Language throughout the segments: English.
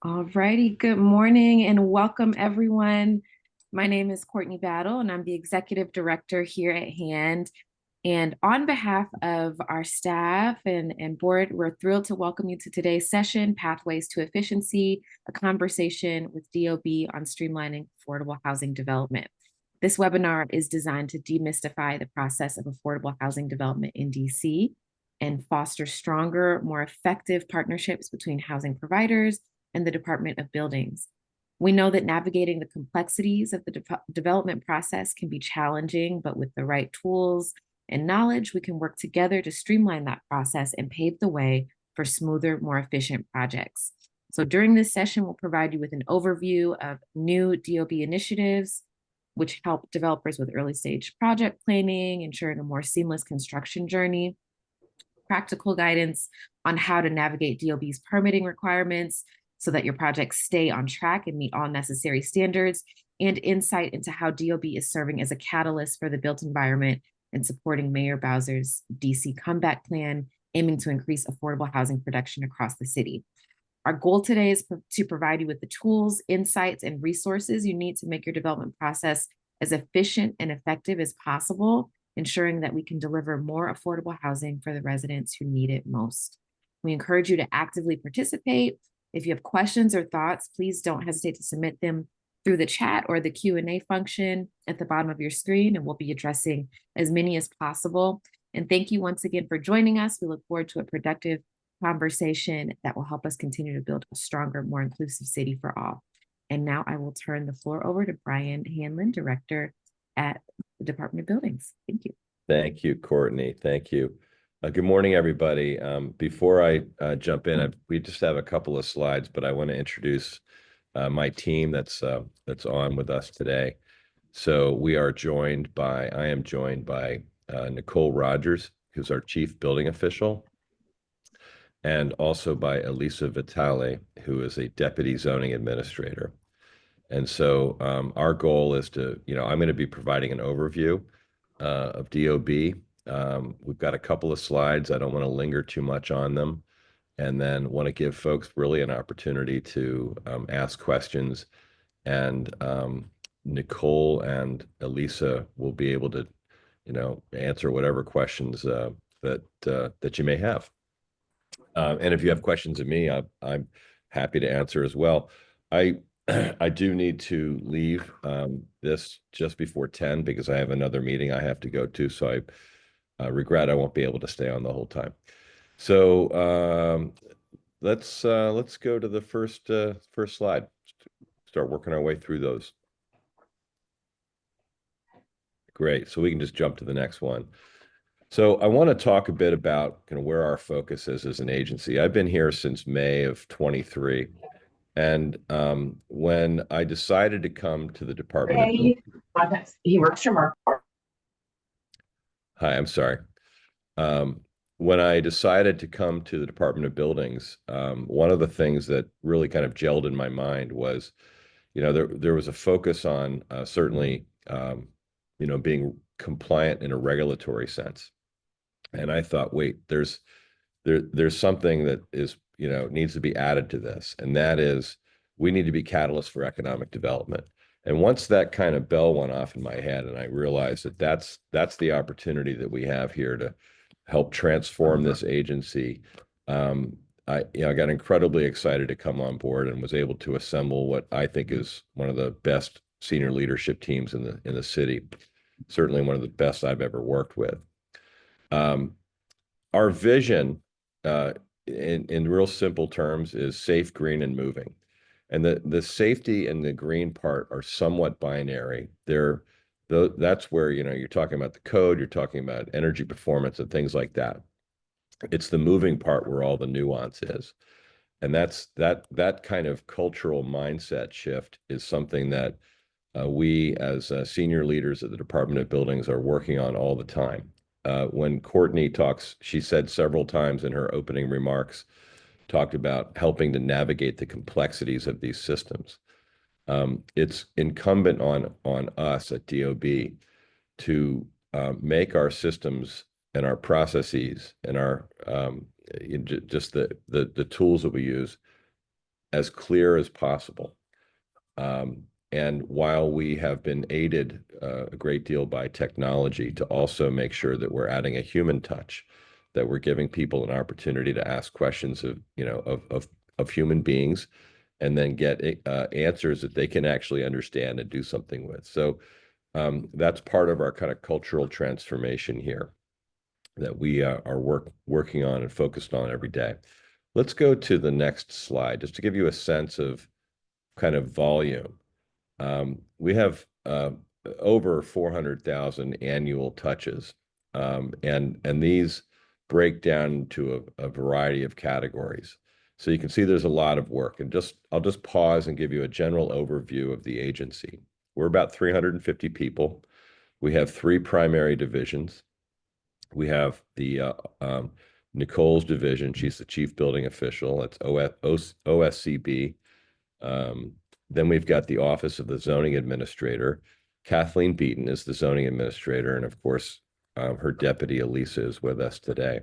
All righty. Good morning and welcome, everyone. My name is Courtney Battle, and I'm the Executive Director here at Hand. And on behalf of our staff and board, we're thrilled to welcome you to today's session, Pathways to Efficiency, a conversation with DOB on streamlining affordable housing development. This webinar is designed to demystify the process of affordable housing development in DC and foster stronger, more effective partnerships between housing providers and the Department of Buildings. We know that navigating the complexities of the development process can be challenging, but with the right tools and knowledge, we can work together to streamline that process and pave the way for smoother, more efficient projects. So during this session, we'll provide you with an overview of new DOB initiatives, which help developers with early stage project planning, ensuring a more seamless construction journey, practical guidance on how to navigate DOB's permitting requirements so that your projects stay on track and meet all necessary standards, and insight into how DOB is serving as a catalyst for the built environment and supporting Mayor Bowser's DC comeback plan, aiming to increase affordable housing production across the city. Our goal today is to provide you with the tools, insights, and resources you need to make your development process as efficient and effective as possible, ensuring that we can deliver more affordable housing for the residents who need it most. We encourage you to actively participate. If you have questions or thoughts, please don't hesitate to submit them through the chat or the Q&A function at the bottom of your screen, and we'll be addressing as many as possible. And thank you once again for joining us. We look forward to a productive conversation that will help us continue to build a stronger, more inclusive city for all. And now I will turn the floor over to Brian Hanlon, Director at the Department of Buildings. Thank you. Thank you, Courtney. Thank you. Good morning, everybody. Before I jump in, we just have a couple of slides, but I want to introduce my team that's on with us today. So I am joined by Nicole Rogers, who's our Chief Building Official, and also by Elisa Vitale, who is a Deputy Zoning Administrator. And so our goal is I'm going to be providing an overview of DOB. We've got a couple of slides. I don't want to linger too much on them, and then want to give folks really an opportunity to ask questions. And Nicole and Elisa will be able to, answer whatever questions that you may have. And if you have questions of me, I'm happy to answer as well. I do need to leave this just before 10 because I have another meeting I have to go to. So I regret I won't be able to stay on the whole time. So let's go to the first slide. Start working our way through those. Great. So we can just jump to the next one. So I want to talk a bit about kind of where our focus is as an agency. I've been here since May of 23. And when I decided to come to the Department of He works from our. Hi, I'm sorry. When I decided to come to the Department of Buildings, one of the things that really kind of gelled in my mind was, there was a focus on certainly, being compliant in a regulatory sense. And I thought, wait, there's something that is, needs to be added to this. And that is, we need to be catalysts for economic development. And once that kind of bell went off in my head, and I realized that that's the opportunity that we have here to help transform this agency, I got incredibly excited to come on board and was able to assemble what I think is one of the best senior leadership teams in the city. Certainly one of the best I've ever worked with. Our vision, in real simple terms, is safe, green, and moving. And the safety and the green part are somewhat binary. That's where, you're talking about the code, you're talking about energy performance and things like that. It's the moving part where all the nuance is. And that kind of cultural mindset shift is something that we as senior leaders at the Department of Buildings are working on all the time. When Courtney talks, she said several times in her opening remarks, talked about helping to navigate the complexities of these systems. It's incumbent on us at DOB to make our systems and our processes and our just the tools that we use as clear as possible. And while we have been aided a great deal by technology to also make sure that we're adding a human touch, that we're giving people an opportunity to ask questions of, of human beings, and then get answers that they can actually understand and do something with. So that's part of our kind of cultural transformation here that we are working on and focused on every day. Let's go to the next slide, just to give you a sense of kind of volume. We have over 400,000 annual touches, and these break down to a variety of categories. So you can see there's a lot of work, and I'll just pause and give you a general overview of the agency. We're about 350 people. We have 3 primary divisions. We have the Nicole's division. She's the chief building official. That's OSCB. Then we've got the Office of the Zoning Administrator. Kathleen Beaton is the zoning administrator, and of course, her deputy Elisa is with us today.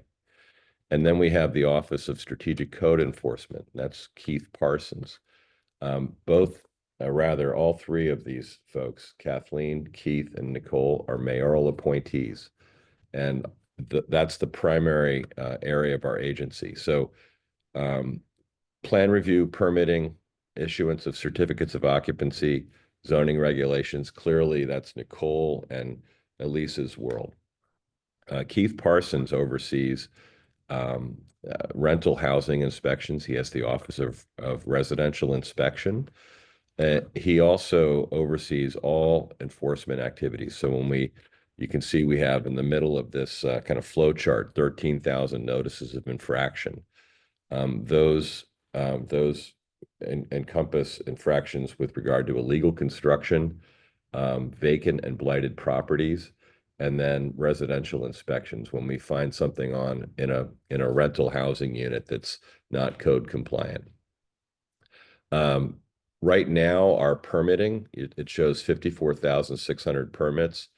And then we have the Office of Strategic Code Enforcement. That's Keith Parsons. All 3 of these folks, Kathleen, Keith, and Nicole, are mayoral appointees. And that's the primary area of our agency. So plan review, permitting, issuance of certificates of occupancy, zoning regulations. Clearly, that's Nicole and Elisa's world. Keith Parsons oversees rental housing inspections. He has the Office of Residential Inspection. He also oversees all enforcement activities. So you can see we have in the middle of this kind of flow chart, 13,000 notices of infraction. Those encompass infractions with regard to illegal construction, vacant and blighted properties, and then residential inspections when we find something in a rental housing unit that's not code compliant. Right now, our permitting, it shows 54,600 permits.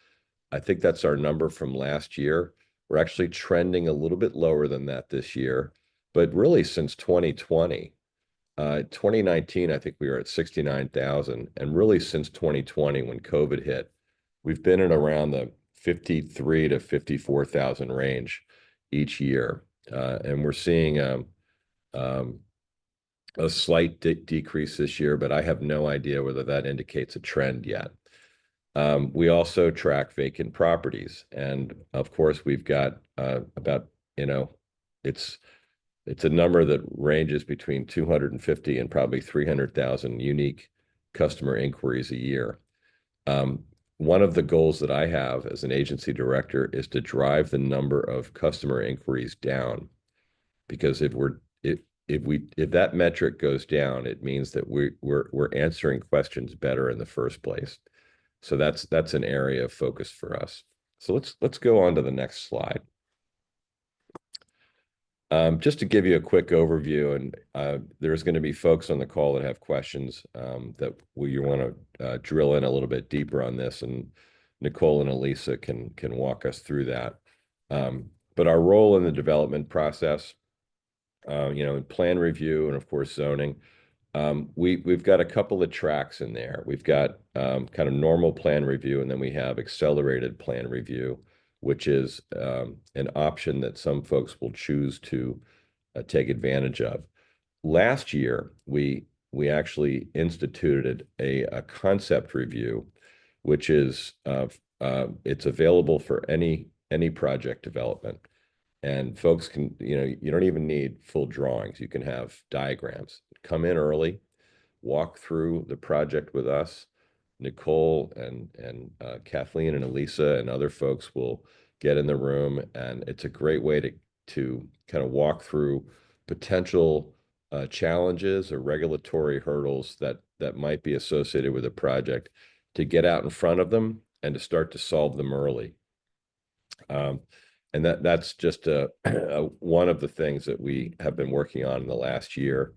I think that's our number from last year. We're actually trending a little bit lower than that this year, but really since 2020, 2019, I think we were at 69,000, and really since 2020, when COVID hit, we've been in around the 53 to 54,000 range each year, and we're seeing a slight decrease this year, but I have no idea whether that indicates a trend yet. We also track vacant properties, and of course, we've got about, it's a number that ranges between 250 and probably 300,000 unique customer inquiries a year. One of the goals that I have as an agency director is to drive the number of customer inquiries down, because if that metric goes down, it means that we're answering questions better in the first place. So that's an area of focus for us. So let's go on to the next slide. Just to give you a quick overview, and there's going to be folks on the call that have questions that you want to drill in a little bit deeper on this, and Nicole and Elisa can walk us through that. But our role in the development process, in plan review and of course zoning, we've got a couple of tracks in there. We've got kind of normal plan review, and then we have accelerated plan review, which is an option that some folks will choose to take advantage of. Last year, we actually instituted a concept review, which is it's available for any project development. And folks can, you don't even need full drawings. You can have diagrams. Come in early, walk through the project with us. Nicole and Kathleen and Elisa and other folks will get in the room, and it's a great way to kind of walk through potential challenges or regulatory hurdles that might be associated with a project, to get out in front of them and to start to solve them early. And that's just one of the things that we have been working on in the last year.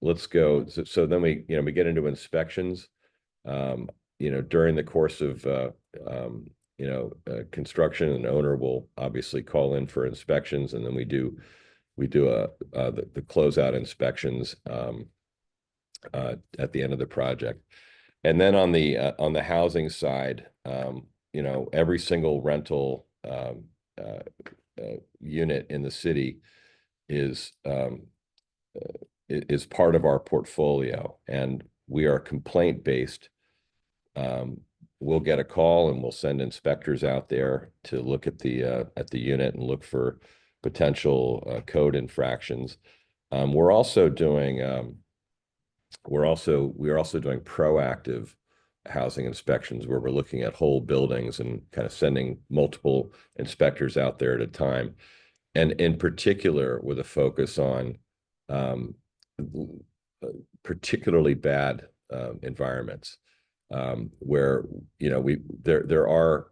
Let's go. So then we get into inspections. During the course of construction, an owner will obviously call in for inspections, and then we do we do the closeout inspections at the end of the project. And then on the housing side, every single rental unit in the city is part of our portfolio, and we are complaint based. We'll get a call and we'll send inspectors out there to look at the unit and look for potential code infractions. We're also doing proactive housing inspections where we're looking at whole buildings and kind of sending multiple inspectors out there at a time, and in particular with a focus on particularly bad environments where there are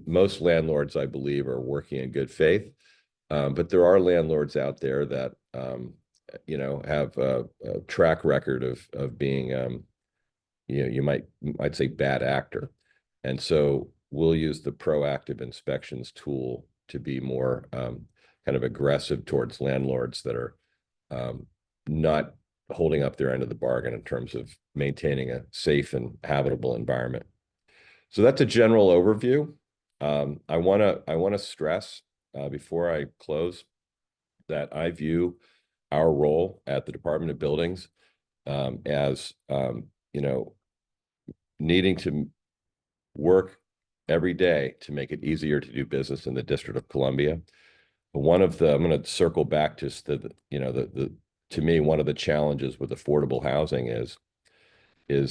most landlords, I believe, are working in good faith, but there are landlords out there that have a track record of being I'd say bad actor. And so we'll use the proactive inspections tool to be more kind of aggressive towards landlords that are not holding up their end of the bargain in terms of maintaining a safe and habitable environment. So that's a general overview. I want to stress before I close that I view our role at the Department of Buildings as needing to work every day to make it easier to do business in the District of Columbia. I'm going to circle back to to me, one of the challenges with affordable housing is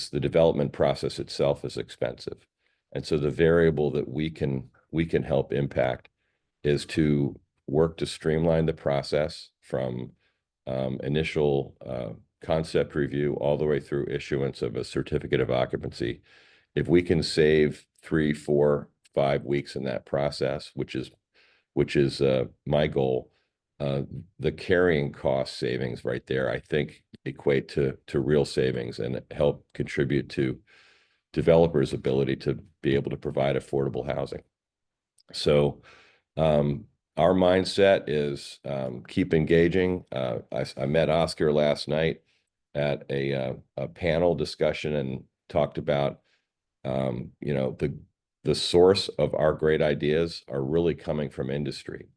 the development process itself is expensive. And so the variable that we can help impact is to work to streamline the process from initial concept review all the way through issuance of a certificate of occupancy. If we can save 3, 4, 5 weeks in that process, which is my goal, the carrying cost savings right there, I think, equate to real savings and help contribute to developers' ability to be able to provide affordable housing. So our mindset is keep engaging. I met Oscar last night at a panel discussion and talked about the source of our great ideas are really coming from industry.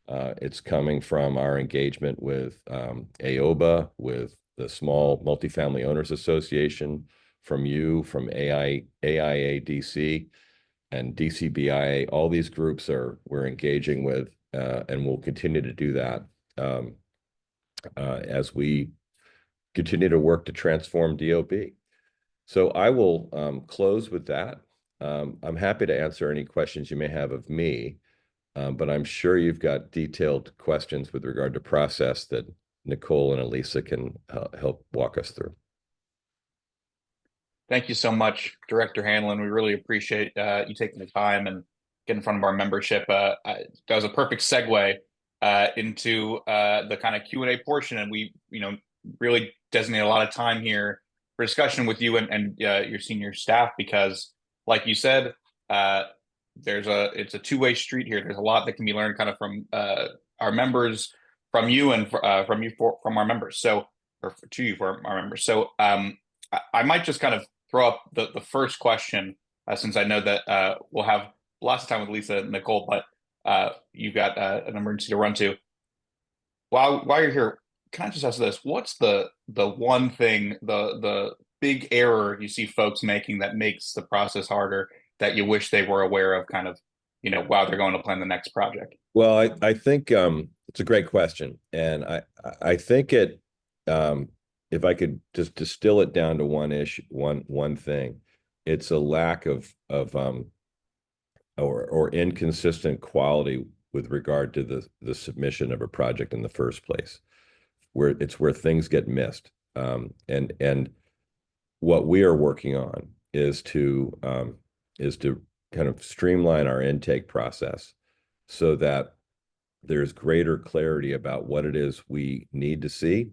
It's coming from our engagement with AOBA, with the Small Multifamily Owners Association, from you, from AIADC and DCBIA. All these groups we're engaging with, and we'll continue to do that as we continue to work to transform DOB. So I will close with that. I'm happy to answer any questions you may have of me, but I'm sure you've got detailed questions with regard to process that Nicole and Elisa can help walk us through. Thank you so much, Director Hanlon. We really appreciate you taking the time and getting in front of our membership. That was a perfect segue into the kind of Q&A portion, and we, really designate a lot of time here for discussion with you and your senior staff, because, like you said, it's a two-way street here. There's a lot that can be learned kind of from our members, from you, and from our members. So, or to you for our members. So I might just kind of throw up the first question, since I know that we'll have lots of time with Lisa and Nicole, but you've got an emergency to run to. While you're here, can I just ask this? What's the one thing, the big error you see folks making that makes the process harder, that you wish they were aware of, kind of, while they're going to plan the next project? Well, I think it's a great question, and I think if I could just distill it down to one issue, one thing, it's a lack of or inconsistent quality with regard to the submission of a project in the first place, where things get missed. And what we are working on is to kind of streamline our intake process so that there's greater clarity about what it is we need to see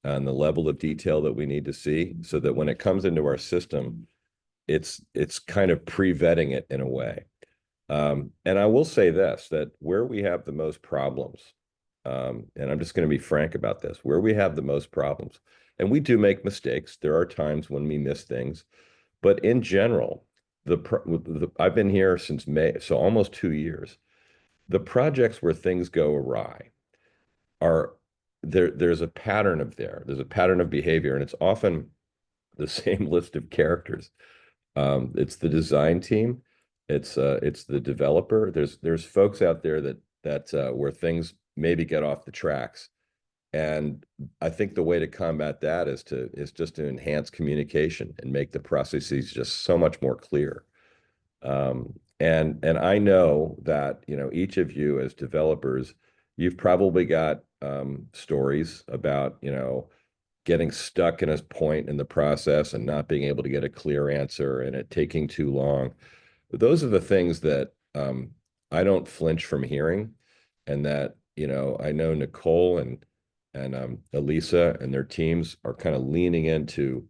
and the level of detail that we need to see, so that when it comes into our system, it's kind of pre-vetting it in a way. And I will say this, that where we have the most problems and I'm just going to be frank about this, where we have the most problems, and we do make mistakes. There are times when we miss things, but in general, I've been here since May, so almost 2 years. The projects where things go awry are there. There's a pattern there's a pattern of behavior, and it's often the same list of characters. It's the design team, it's the developer. There's folks out there that where things maybe get off the tracks. And I think the way to combat that is just to enhance communication and make the processes just so much more clear. And I know that, each of you as developers, you've probably got stories about, getting stuck in a point in the process and not being able to get a clear answer and it taking too long. Those are the things that I don't flinch from hearing, and that, I know Nicole and Elisa and their teams are kind of leaning into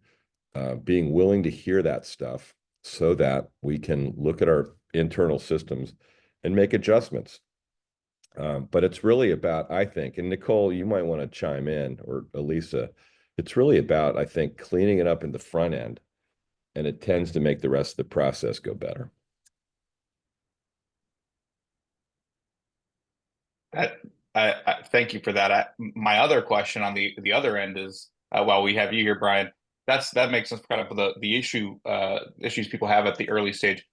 being willing to hear that stuff so that we can look at our internal systems and make adjustments. But it's really about, I think, and Nicole, you might want to chime in, or Elisa, it's really about, I think, cleaning it up in the front end, and it tends to make the rest of the process go better. I thank you for that. My other question on the other end is, while we have you here, Brian, that makes us kind of the issues people have at the early stage.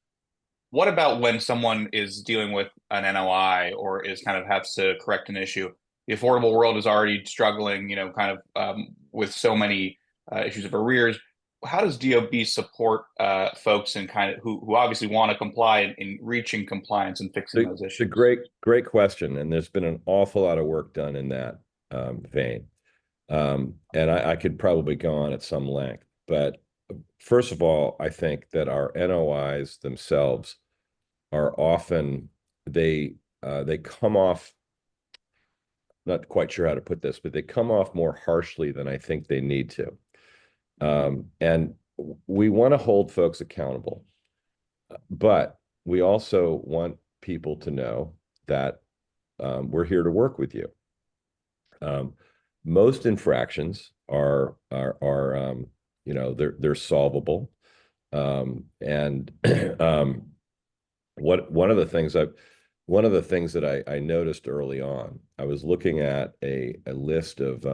What about when someone is dealing with an NOI or is kind of has to correct an issue? The affordable world is already struggling, kind of with so many issues of arrears. How does DOB support folks and kind of who obviously want to comply in reaching compliance and fixing those issues? It's a great question, and there's been an awful lot of work done in that vein. And I could probably go on at some length, but first of all, I think that our NOIs themselves are often they come off, not quite sure how to put this, but they come off more harshly than I think they need to. And we want to hold folks accountable, but we also want people to know that we're here to work with you. Most infractions are they're solvable. And one of the things that I noticed early on, I was looking at a list of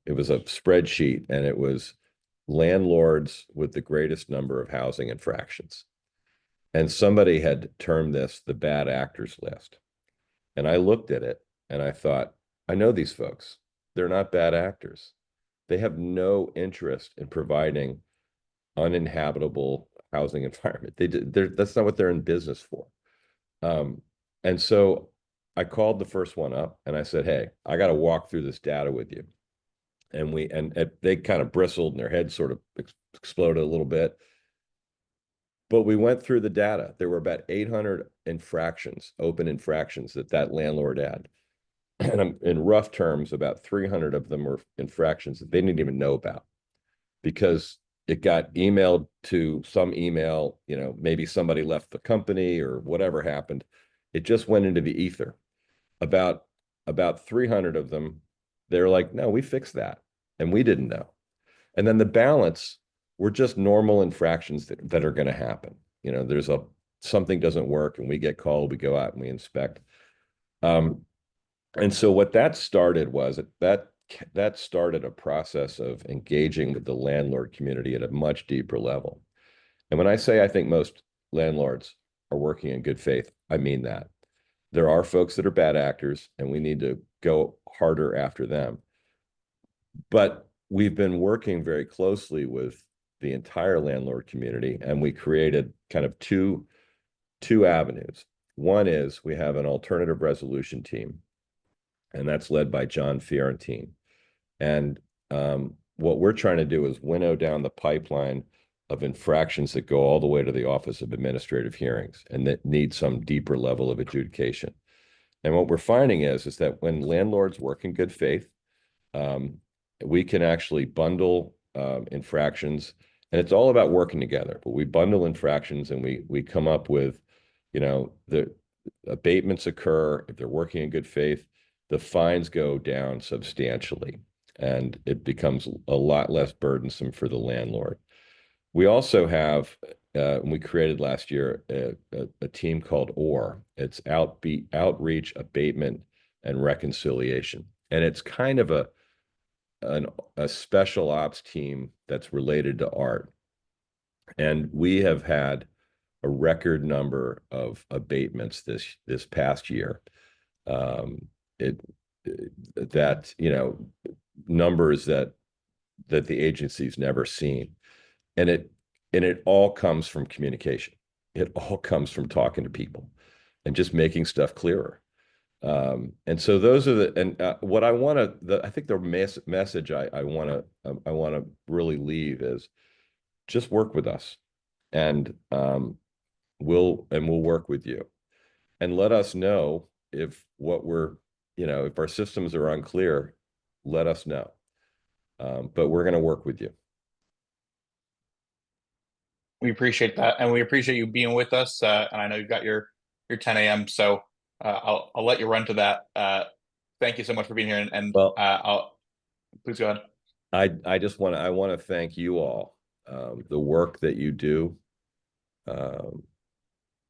it was a spreadsheet, and it was landlords with the greatest number of housing infractions. And somebody had termed this the bad actors list. And I looked at it and I thought, I know these folks. They're not bad actors. They have no interest in providing uninhabitable housing environment. That's not what they're in business for. And so I called the first one up and I said, hey, I got to walk through this data with you. And they kind of bristled and their heads sort of exploded a little bit. But we went through the data. There were about 800 infractions, open infractions that landlord had. And in rough terms, about 300 of them were infractions that they didn't even know about, because it got emailed to some email, maybe somebody left the company or whatever happened. It just went into the ether. About 300 of them, they're like, no, we fixed that. And we didn't know. And then the balance were just normal infractions that are going to happen. There's something doesn't work and we get called, we go out and we inspect. And so what that started was that started a process of engaging with the landlord community at a much deeper level. And when I say I think most landlords are working in good faith, I mean that. There are folks that are bad actors, and we need to go harder after them. But we've been working very closely with the entire landlord community, and we created kind of two avenues. One is we have an alternative resolution team, and that's led by John Fiorentine. And what we're trying to do is winnow down the pipeline of infractions that go all the way to the Office of Administrative Hearings and that need some deeper level of adjudication. And what we're finding is that when landlords work in good faith, we can actually bundle infractions, and it's all about working together. But we bundle infractions, and we come up with, abatements occur, if they're working in good faith, the fines go down substantially, and it becomes a lot less burdensome for the landlord. We also have, we created last year a team called OR. It's Outreach, Abatement, and Reconciliation. And it's kind of a special ops team that's related to art. And we have had a record number of abatements this past year. It that, you know, numbers that the agency's never seen. And it all comes from communication. It all comes from talking to people and just making stuff clearer. And so those are what I want to, I think the message I want to really leave is just work with us, and we'll work with you, and let us know if if our systems are unclear, let us know. But we're going to work with you. We appreciate that, and we appreciate you being with us. And I know you've got your 10 a.m. So I'll let you run to that. Thank you so much for being here, and Well, please go ahead. I want to thank you all. The work that you do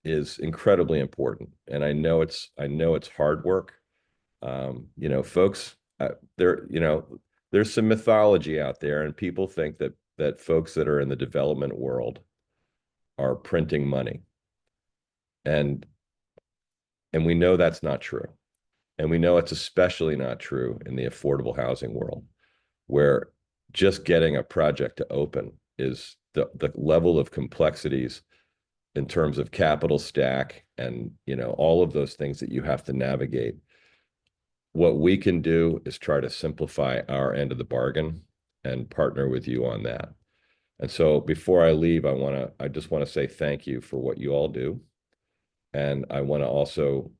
is incredibly important, and I know it's hard work. Folks, there's some mythology out there, and people think that folks that are in the development world are printing money, and we know that's not true, and we know it's especially not true in the affordable housing world, where just getting a project to open is the level of complexities in terms of capital stack and all of those things that you have to navigate. What we can do is try to simplify our end of the bargain and partner with you on that. And so before I leave, I just want to say thank you for what you all do. And I want to also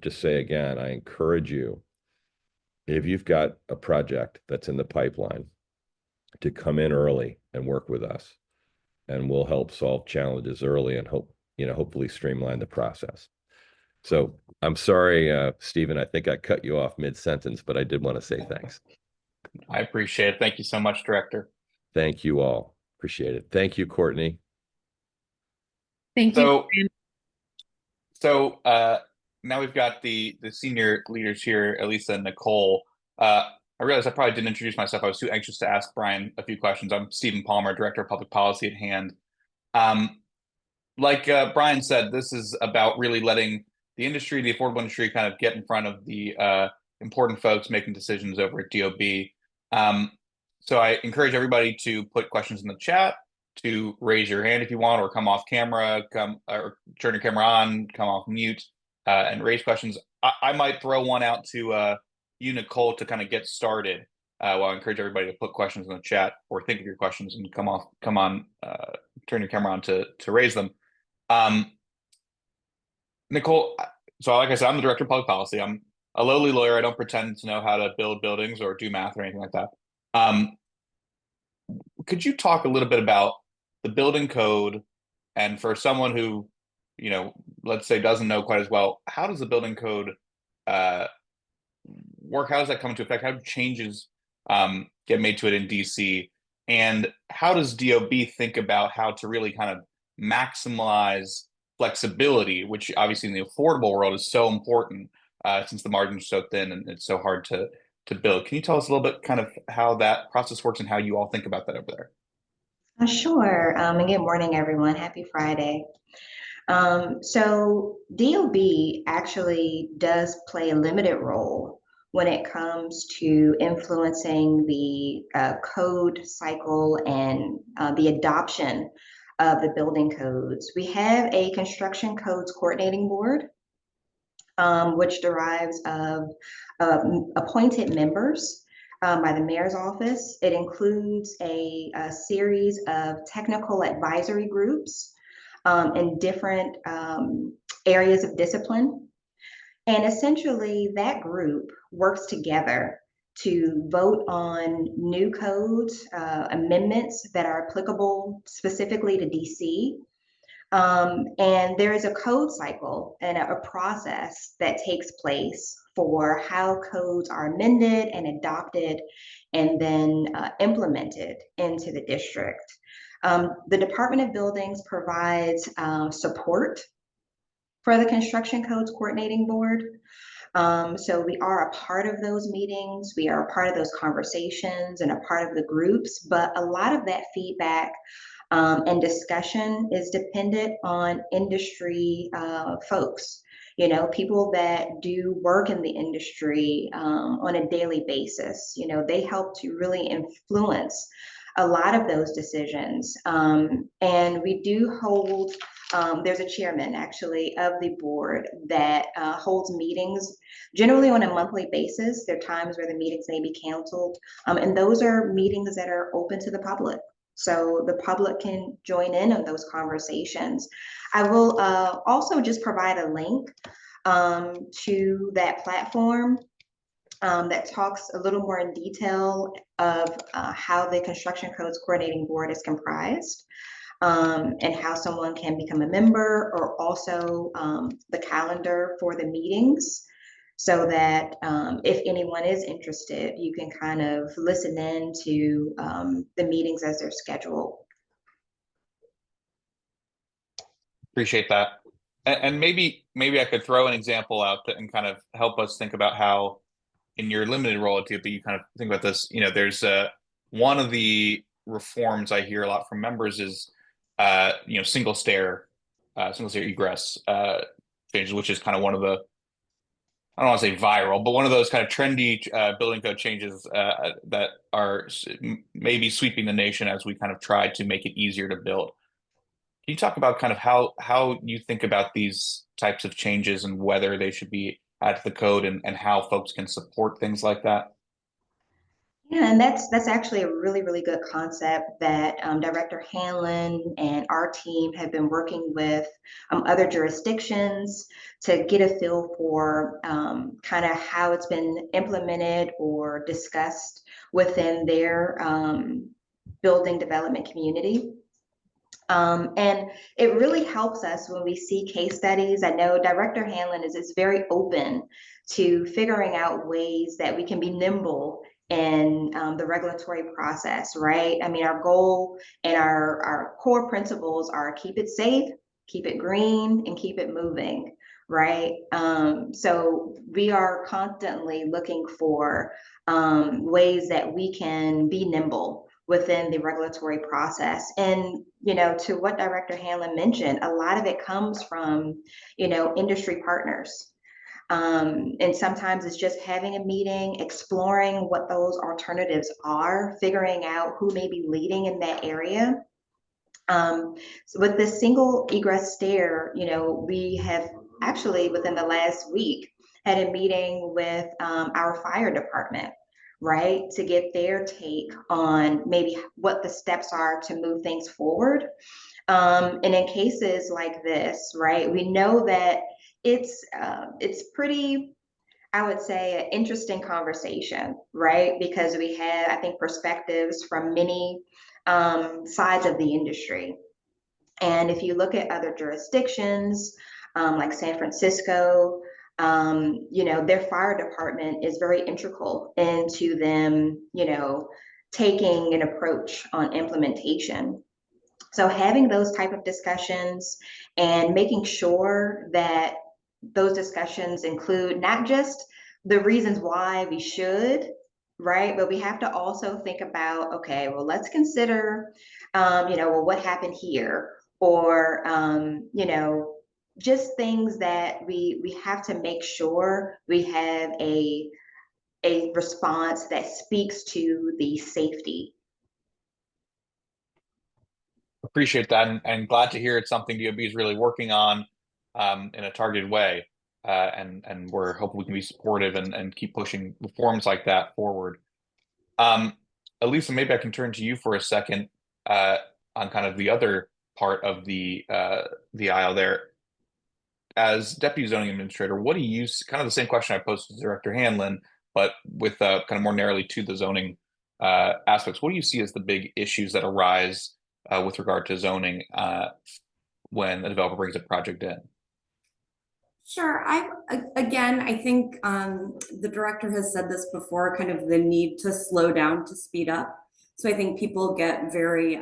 just say again, I encourage you, if you've got a project that's in the pipeline, to come in early and work with us, and we'll help solve challenges early and hopefully streamline the process. So I'm sorry, Stephen, I think I cut you off mid-sentence, but I did want to say thanks. I appreciate it. Thank you so much, Director. Thank you all. Appreciate it. Thank you, Courtney. Thank you. So now we've got the senior leaders here, Elisa and Nicole. I realized I probably didn't introduce myself. I was too anxious to ask Brian a few questions. I'm Stephen Palmer, Director of Public Policy at Hand. Like Brian said, this is about really letting the industry, the affordable industry, kind of get in front of the important folks making decisions over at DOB. So I encourage everybody to put questions in the chat, to raise your hand if you want, or come off camera, or turn your camera on, come off mute, and raise questions. I might throw one out to you, Nicole, to kind of get started. Well, I encourage everybody to put questions in the chat or think of your questions and come on, turn your camera on to raise them. Nicole, so like I said, I'm the Director of Public Policy. I'm a lowly lawyer. I don't pretend to know how to build buildings or do math or anything like that. Could you talk a little bit about the building code, and for someone who, let's say doesn't know quite as well, how does the building code work? How does that come into effect? How do changes get made to it in DC? And how does DOB think about how to really kind of maximize flexibility, which obviously in the affordable world is so important since the margins are so thin and it's so hard to build? Can you tell us a little bit kind of how that process works and how you all think about that over there? Sure. And good morning, everyone. Happy Friday. So DOB actually does play a limited role when it comes to influencing the code cycle and the adoption of the building codes. We have a construction codes coordinating board, which derives of appointed members by the mayor's office. It includes a series of technical advisory groups in different areas of discipline. And essentially that group works together to vote on new codes, amendments that are applicable specifically to DC, And there is a code cycle and a process that takes place for how codes are amended and adopted and then implemented into the district. The Department of Buildings provides support for the Construction Codes Coordinating Board. So we are a part of those meetings, we are a part of those conversations and a part of the groups, but a lot of that feedback and discussion is dependent on industry folks, people that do work in the industry on a daily basis. They help to really influence a lot of those decisions. And we do hold, there's a chairman actually of the board that holds meetings generally on a monthly basis. There are times where the meetings may be canceled, and those are meetings that are open to the public. So the public can join in on those conversations. I will also just provide a link to that platform that talks a little more in detail of how the Construction Codes Coordinating Board is comprised, and how someone can become a member, or also the calendar for the meetings, so that if anyone is interested, you can kind of listen in to the meetings as they're scheduled. Appreciate that. And maybe I could throw an example out and kind of help us think about how, in your limited role at DOB, you kind of think about this. There's one of the reforms I hear a lot from members is single stair egress changes, which is kind of one of the, I don't want to say viral, but one of those kind of trendy building code changes that are maybe sweeping the nation as we kind of try to make it easier to build. Can you talk about kind of how you think about these types of changes and whether they should be added to the code, and how folks can support things like that? Yeah, and that's actually a really, really good concept that Director Hanlon and our team have been working with other jurisdictions to get a feel for kind of how it's been implemented or discussed within their building development community. And it really helps us when we see case studies. I know Director Hanlon is very open to figuring out ways that we can be nimble in the regulatory process, right? I mean, our goal and our core principles are keep it safe, keep it green, and keep it moving, right? So we are constantly looking for ways that we can be nimble within the regulatory process. And, to what Director Hanlon mentioned, a lot of it comes from, industry partners. And sometimes it's just having a meeting, exploring what those alternatives are, figuring out who may be leading in that area. So with the single egress stair, we have actually within the last week had a meeting with our fire department, right, to get their take on maybe what the steps are to move things forward. And in cases like this, right, we know that it's pretty, I would say, an interesting conversation, right? Because we have, I think, perspectives from many sides of the industry. And if you look at other jurisdictions, like San Francisco, their fire department is very integral into them, taking an approach on implementation. So having those type of discussions and making sure that those discussions include not just the reasons why we should, right? But we have to also think about, okay, well, let's consider, well, what happened here? Or, just things that we have to make sure we have a response that speaks to the safety. Appreciate that, and glad to hear it's something DOB is really working on in a targeted way, and we're hoping we can be supportive and keep pushing reforms like that forward. Elisa, maybe I can turn to you for a second on kind of the other part of the aisle there. As Deputy Zoning Administrator, what do you kind of the same question I posed to Director Hanlon, but with kind of more narrowly to the zoning aspects? What do you see as the big issues that arise with regard to zoning when a developer brings a project in? Sure. Again, I think the director has said this before, kind of the need to slow down to speed up. So I think people get very,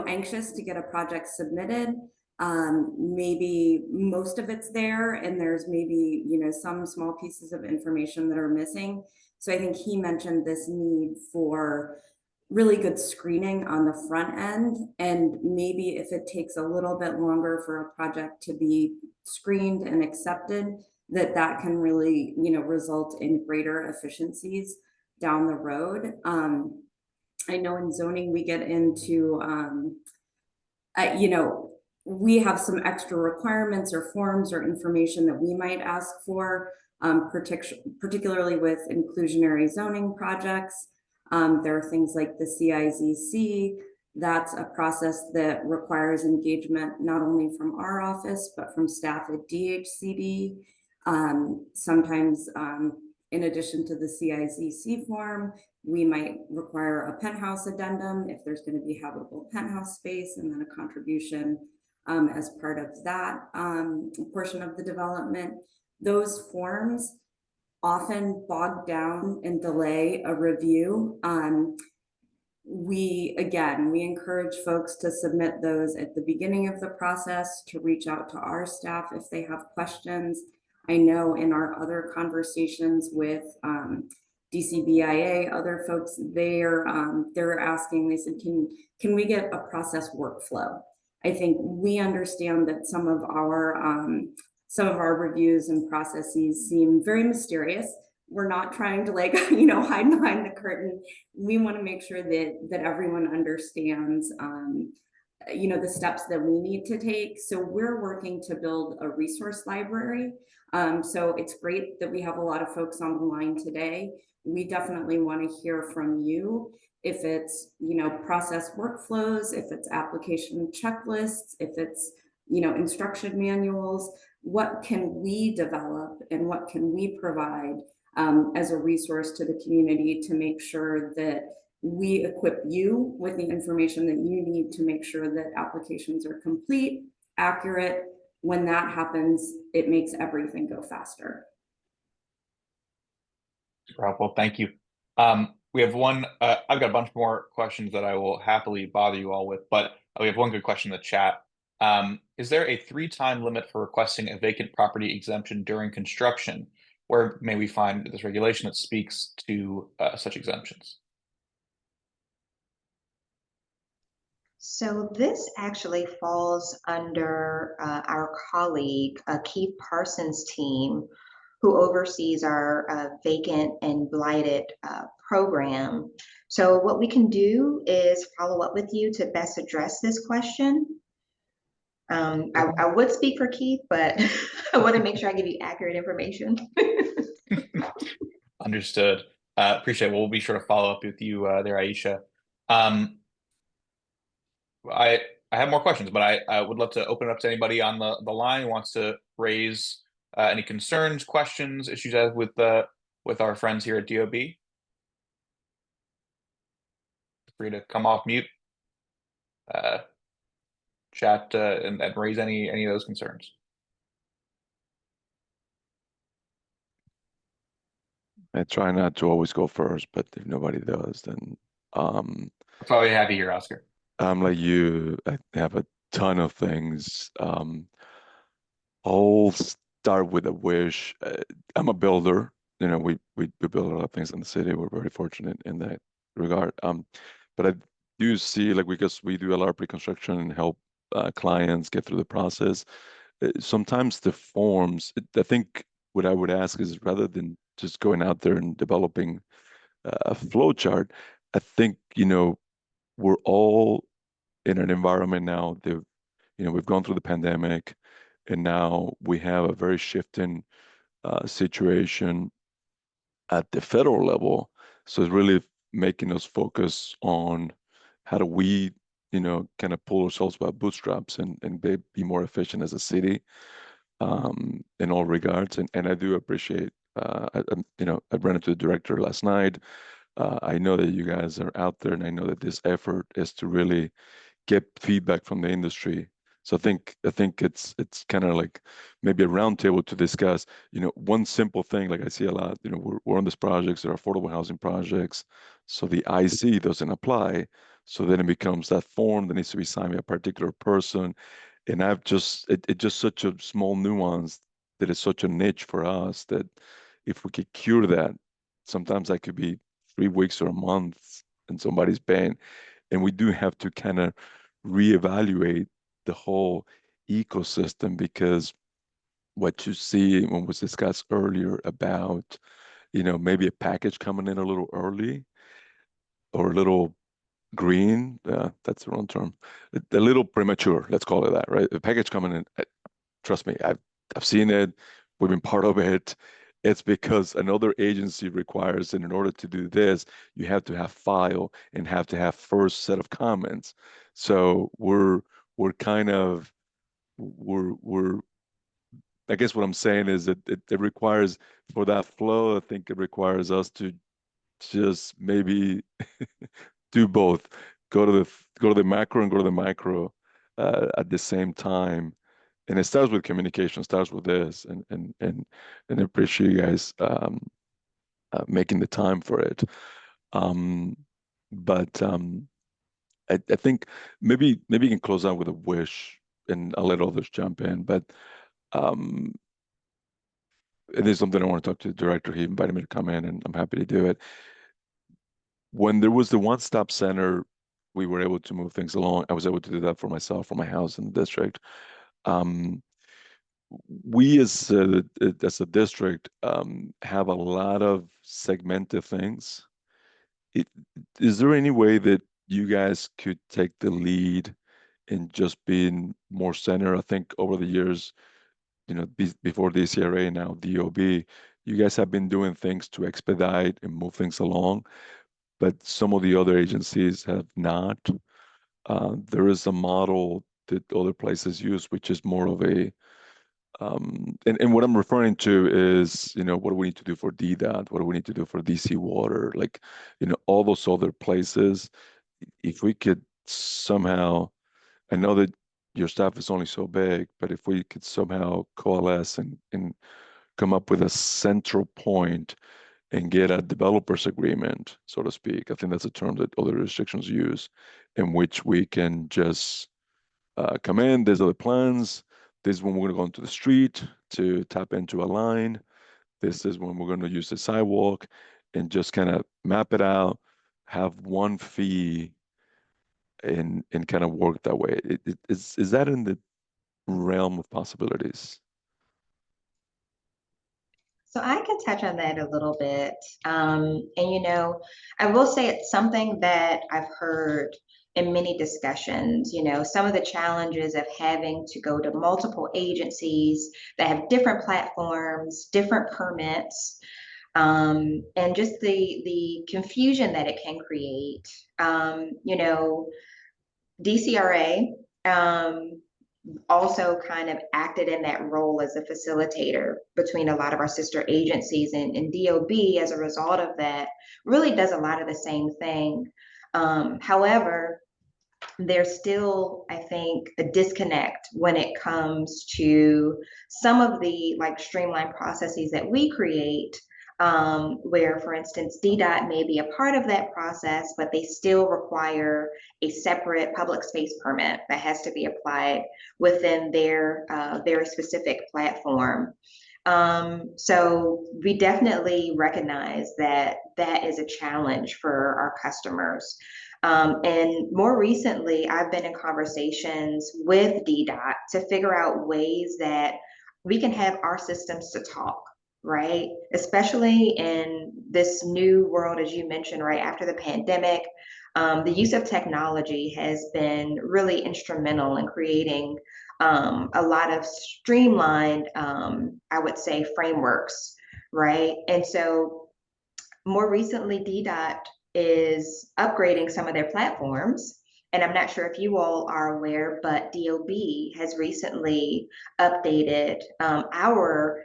anxious to get a project submitted. Maybe most of it's there, and there's maybe, some small pieces of information that are missing. So I think he mentioned this need for really good screening on the front end, and maybe if it takes a little bit longer for a project to be screened and accepted, that can really result in greater efficiencies down the road. I know in zoning we get into we have some extra requirements or forms or information that we might ask for, particularly with inclusionary zoning projects. There are things like the CIZC. That's a process that requires engagement not only from our office, but from staff at DHCD. Sometimes, in addition to the CIZC form, we might require a penthouse addendum if there's going to be habitable penthouse space, and then a contribution as part of that portion of the development. Those forms often bog down and delay a review. We encourage folks to submit those at the beginning of the process, to reach out to our staff if they have questions. I know in our other conversations with DCBIA, other folks, they're asking, they said, can we get a process workflow? I think we understand that some of our reviews and processes seem very mysterious. We're not trying to hide behind the curtain. We want to make sure that everyone understands the steps that we need to take. So we're working to build a resource library. So it's great that we have a lot of folks on the line today. We definitely want to hear from you. If it's, process workflows, if it's application checklists, if it's, instruction manuals, what can we develop and what can we provide as a resource to the community to make sure that we equip you with the information that you need to make sure that applications are complete, accurate. When that happens, it makes everything go faster. Well, thank you. We have one, I've got a bunch more questions that I will happily bother you all with, but we have one good question in the chat. Is there a 3-time limit for requesting a vacant property exemption during construction? Where may we find this regulation that speaks to such exemptions? So this actually falls under our colleague, Keith Parsons' team, who oversees our vacant and blighted program. So what we can do is follow up with you to best address this question. I would speak for Keith, but I want to make sure I give you accurate information. Understood. Appreciate it. We'll be sure to follow up with you there, Aisha. I have more questions, but I would love to open it up to anybody on the line who wants to raise any concerns, questions, issues with our friends here at DOB. Feel free to come off mute, chat, and raise any of those concerns. I try not to always go first, but if nobody does, then I'm probably happy here, Oscar. I'm like you. I have a ton of things. I'll start with a wish. I'm a builder. We build a lot of things in the city. We're very fortunate in that regard. But I do see, because we do a lot of pre-construction and help clients get through the process. Sometimes the forms, I think what I would ask is, rather than just going out there and developing a flow chart, I think, we're all in an environment now that, we've gone through the pandemic, and now we have a very shifting situation at the federal level. So it's really making us focus on how do we, kind of pull ourselves by bootstraps and be more efficient as a city in all regards. And I do appreciate, I ran into the director last night. I know that you guys are out there, and I know that this effort is to really get feedback from the industry So I think it's kind of like maybe a roundtable to discuss, one simple thing. Like I see a lot, we're on these projects, they're affordable housing projects, so the IC doesn't apply. So then it becomes that form that needs to be signed by a particular person. And it's just such a small nuance that is such a niche for us that if we could cure that, sometimes that could be 3 weeks or a month and somebody's paying. And we do have to kind of reevaluate the whole ecosystem, because what you see when was discussed earlier about, maybe a package coming in a little early or a little green, that's the wrong term, a little premature, let's call it that, right? The package coming in, trust me, I've seen it. We've been part of it. It's because another agency requires, and in order to do this, you have to have file and have to have first set of comments. So we're kind of we're I guess what I'm saying is that it requires, for that flow, I think it requires us to just maybe do both. Go to the macro and go to the micro at the same time. And it starts with communication, starts with this, and I appreciate you guys making the time for it. Um, but I think maybe you can close out with a wish, and I'll let others jump in. But um, it is something I want to talk to the director. He invited me to come in, and I'm happy to do it. When there was the one-stop center, we were able to move things along. I was able to do that for myself, for my house in the district. Um, we as a district have a lot of segmented things. It, is there any way that you guys could take the lead in just being more center? I think over the years, before DCRA, now DOB, you guys have been doing things to expedite and move things along, but some of the other agencies have not. There is a model that other places use, which is more of a and what I'm referring to is, what do we need to do for DDOT? What do we need to do for DC Water? Like, all those other places. If we could somehow, I know that your staff is only so big, but if we could somehow coalesce and come up with a central point and get a developers agreement, so to speak. I think that's a term that other jurisdictions use, in which we can just come in, there's other plans. This is when we're going to go into the street to tap into a line. This is when we're going to use the sidewalk, and just kind of map it out, have one fee, and kind of work that way. Is that in the realm of possibilities? So I can touch on that a little bit. I will say it's something that I've heard in many discussions, some of the challenges of having to go to multiple agencies that have different platforms, different permits, and just the confusion that it can create. DCRA also kind of acted in that role as a facilitator between a lot of our sister agencies, and DOB, as a result of that, really does a lot of the same thing. However, there's still, I think, a disconnect when it comes to some of the streamlined processes that we create, where, for instance, DDOT may be a part of that process, but they still require a separate public space permit that has to be applied within their very specific platform. So we definitely recognize that that is a challenge for our customers. And more recently, I've been in conversations with DDOT to figure out ways that we can have our systems to talk, right? Especially in this new world, as you mentioned, right after the pandemic, the use of technology has been really instrumental in creating a lot of streamlined, I would say, frameworks, right? And so more recently, DDOT is upgrading some of their platforms. And I'm not sure if you all are aware, but DOB has recently updated our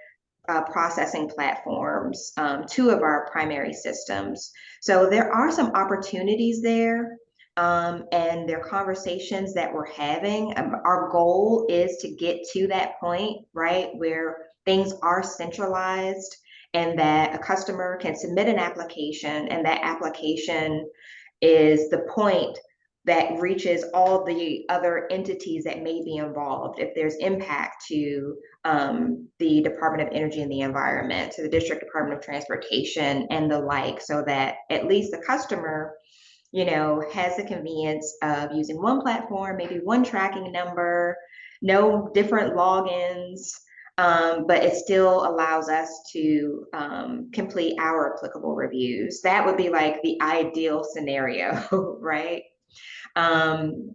processing platforms, two of our primary systems. So there are some opportunities there and their conversations that we're having. Our goal is to get to that point, right, where things are centralized and that a customer can submit an application, and that application is the point that reaches all the other entities that may be involved. If there's impact to the Department of Energy and the Environment, to the District Department of Transportation and the like, so that at least the customer, you know, has the convenience of using one platform, maybe one tracking number, no different logins, but it still allows us to complete our applicable reviews. That would be like the ideal scenario, right?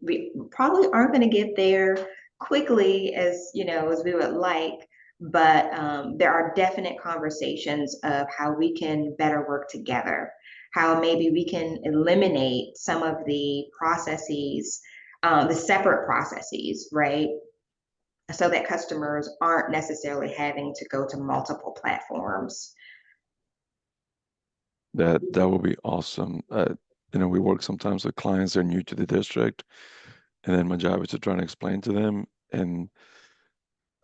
We probably aren't going to get there quickly as, you know, as we would like, but there are definite conversations of how we can better work together, how maybe we can eliminate some of the processes, the separate processes, right? So that customers aren't necessarily having to go to multiple platforms. That would be awesome. You know, we work sometimes with clients that are new to the district, and then my job is to try and explain to them, and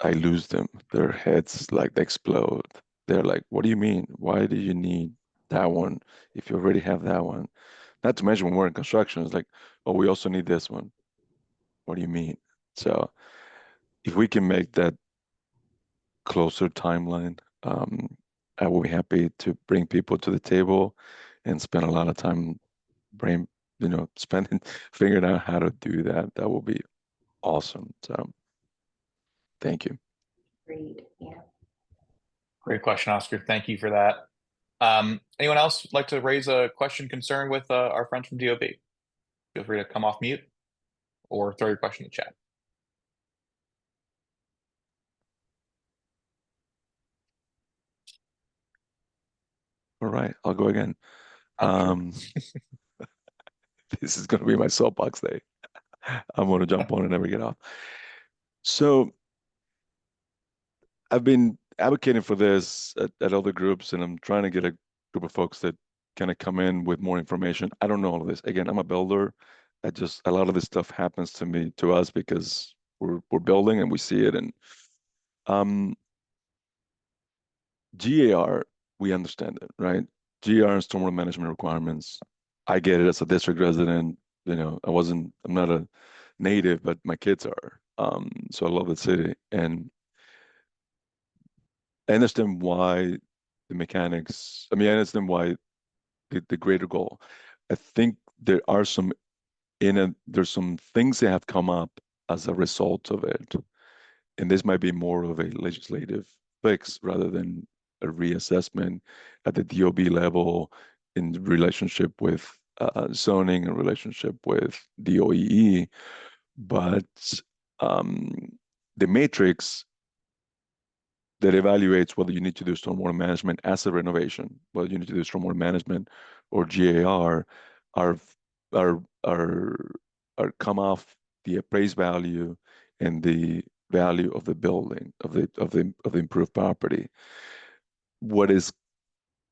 I lose them. Their heads like they explode. They're like, "What do you mean? Why do you need that one if you already have that one?" Not to mention when we're in construction, it's like, "Oh, we also need this one." What do you mean? So if we can make that closer timeline, I will be happy to bring people to the table and spend a lot of time brain, spending figuring out how to do that. That will be awesome. So thank you. Agreed. Yeah. Great question, Oscar. Thank you for that. Anyone else like to raise a question, concern with our friends from DOB? Feel free to come off mute or throw your question in the chat. All right, I'll go again. Sure. This is going to be my soapbox day. I'm going to jump on and never get off. So I've been advocating for this at other groups, and I'm trying to get a group of folks that kind of come in with more information. I don't know all of this. Again, I'm a builder. A lot of this stuff happens to us because we're building and we see it. And GAR, we understand it, right? GAR and stormwater management requirements. I get it as a district resident. I'm not a native, but my kids are. So I love the city, and I understand why the mechanics. I mean, I understand why the greater goal. I think there's some things that have come up as a result of it, and this might be more of a legislative fix rather than a reassessment at the DOB level in relationship with zoning and relationship with DOEE. But the matrix that evaluates whether you need to do stormwater management as a renovation, whether you need to do stormwater management or GAR, are come off the appraised value and the value of the building of the improved property. What is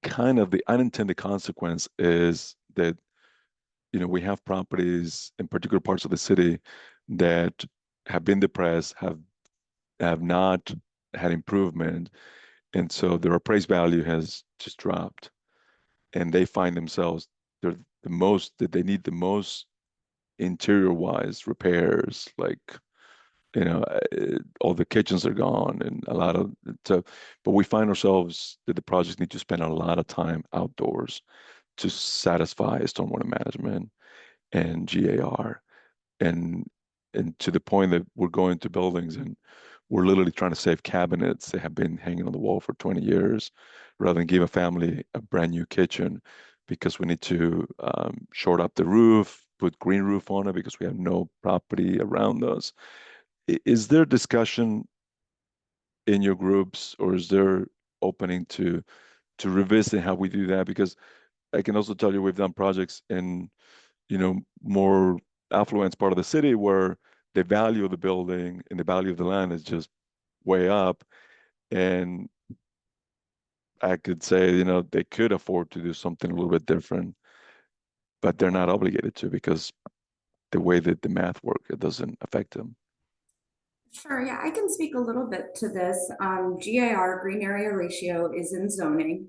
kind of the unintended consequence is that we have properties in particular parts of the city that have been depressed, have not had improvement, and so their appraised value has just dropped, and they find themselves that they need the most interior wise repairs, like all the kitchens are gone and a lot of so, but we find ourselves that the projects need to spend a lot of time outdoors to satisfy stormwater management and GAR, and to the point that we're going to buildings and we're literally trying to save cabinets that have been hanging on the wall for 20 years rather than give a family a brand new kitchen because we need to short up the roof, put green roof on it because we have no property around us. Is there discussion in your groups, or is there opening to revisit how we do that? Because I can also tell you we've done projects in more affluent part of the city where the value of the building and the value of the land is just way up, and I could say they could afford to do something a little bit different, but they're not obligated to because the way that the math work, it doesn't affect them. Sure, yeah, I can speak a little bit to this. GAR, green area ratio, is in zoning.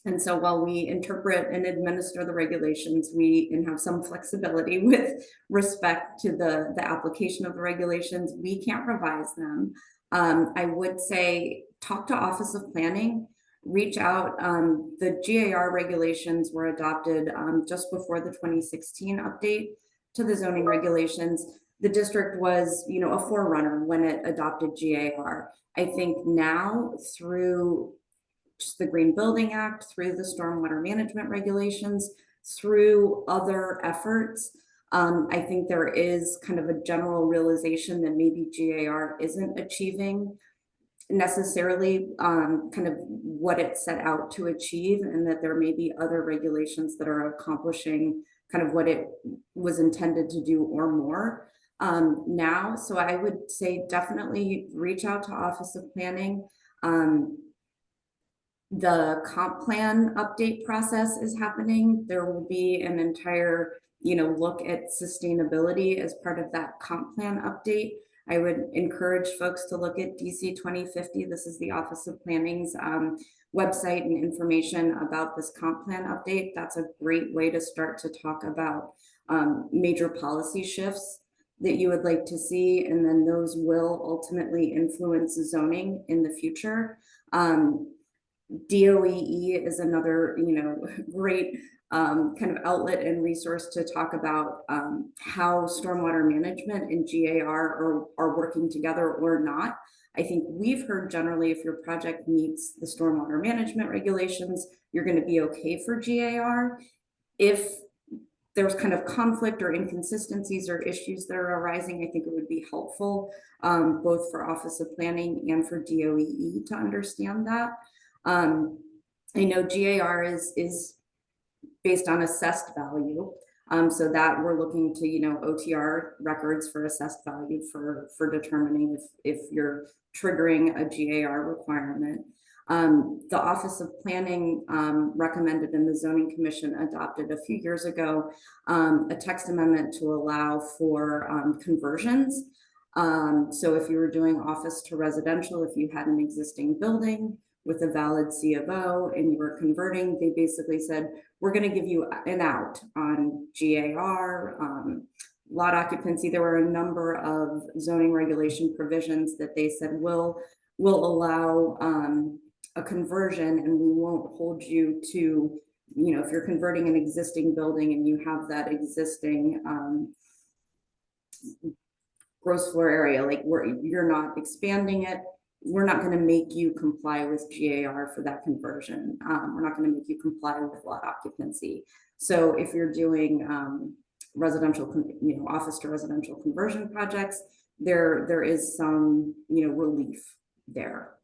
And so while we interpret and administer the regulations, we can have some flexibility with respect to the application of the regulations. We can't revise them. I would say talk to Office of Planning, reach out. The GAR regulations were adopted just before the 2016 update to the zoning regulations. The district was, you know, a forerunner when it adopted GAR. I think now through the Green Building Act, through the stormwater management regulations, through other efforts, I think there is kind of a general realization that maybe GAR isn't achieving necessarily kind of what it set out to achieve, and that there may be other regulations that are accomplishing kind of what it was intended to do or more now. So I would say definitely reach out to Office of Planning. The comp plan update process is happening. There will be an entire, you know, look at sustainability as part of that comp plan update. I would encourage folks to look at DC 2050. This is the Office of Planning's website and information about this comp plan update. That's a great way to start to talk about major policy shifts that you would like to see, and then those will ultimately influence zoning in the future. DOE is another, you know, great kind of outlet and resource to talk about how stormwater management and GAR are working together or not. I think we've heard generally if your project meets the stormwater management regulations, you're going to be okay for GAR. If there's kind of conflict or inconsistencies or issues that are arising, I think it would be helpful both for Office of Planning and for DOE to understand that. I know GAR is based on assessed value, so that we're looking to, you know, OTR records for assessed value for determining if you're triggering a GAR requirement. The Office of Planning recommended, and the Zoning Commission adopted a few years ago, a text amendment to allow for conversions. So if you were doing office to residential, if you had an existing building with a valid C of O and you were converting, they basically said, we're going to give you an out on GAR, lot occupancy. There were a number of zoning regulation provisions that they said will allow a conversion, and we won't hold you to, you know, if you're converting an existing building and you have that existing gross floor area, like you're not expanding it, we're not going to make you comply with GAR for that conversion. We're not going to make you comply with lot occupancy. So if you're doing residential, you know, office to residential conversion projects, there is some, you know, relief there.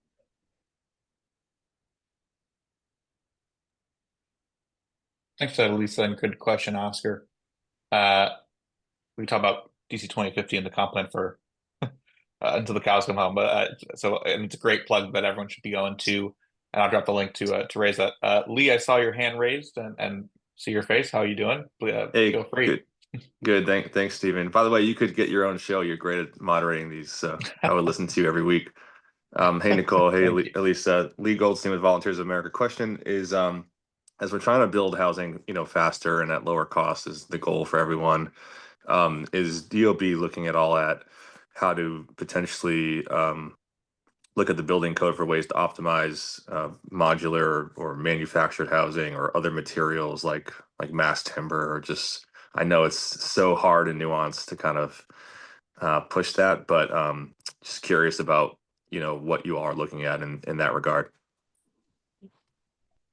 Thanks, Lisa, and good question, Oscar. We talk about DC 2050 and the comp plan for until the cows come home, but so, and it's a great plug that everyone should be going to, and I'll drop the link to raise that. Lee, I saw your hand raised and see your face. How are you doing? Hey, feel free. Good. Thanks, Stephen. By the way, you could get your own show. You're great at moderating these, so I would listen to you every week. Hey, Nicole. Hey, Lisa. Lee Goldstein with Volunteers of America. Question is, as we're trying to build housing, you know, faster and at lower cost is the goal for everyone. Is DOB looking at all at how to potentially look at the building code for ways to optimize modular or manufactured housing or other materials like mass timber, or just, I know it's so hard and nuanced to kind of push that, but just curious about, you know, what you are looking at in that regard.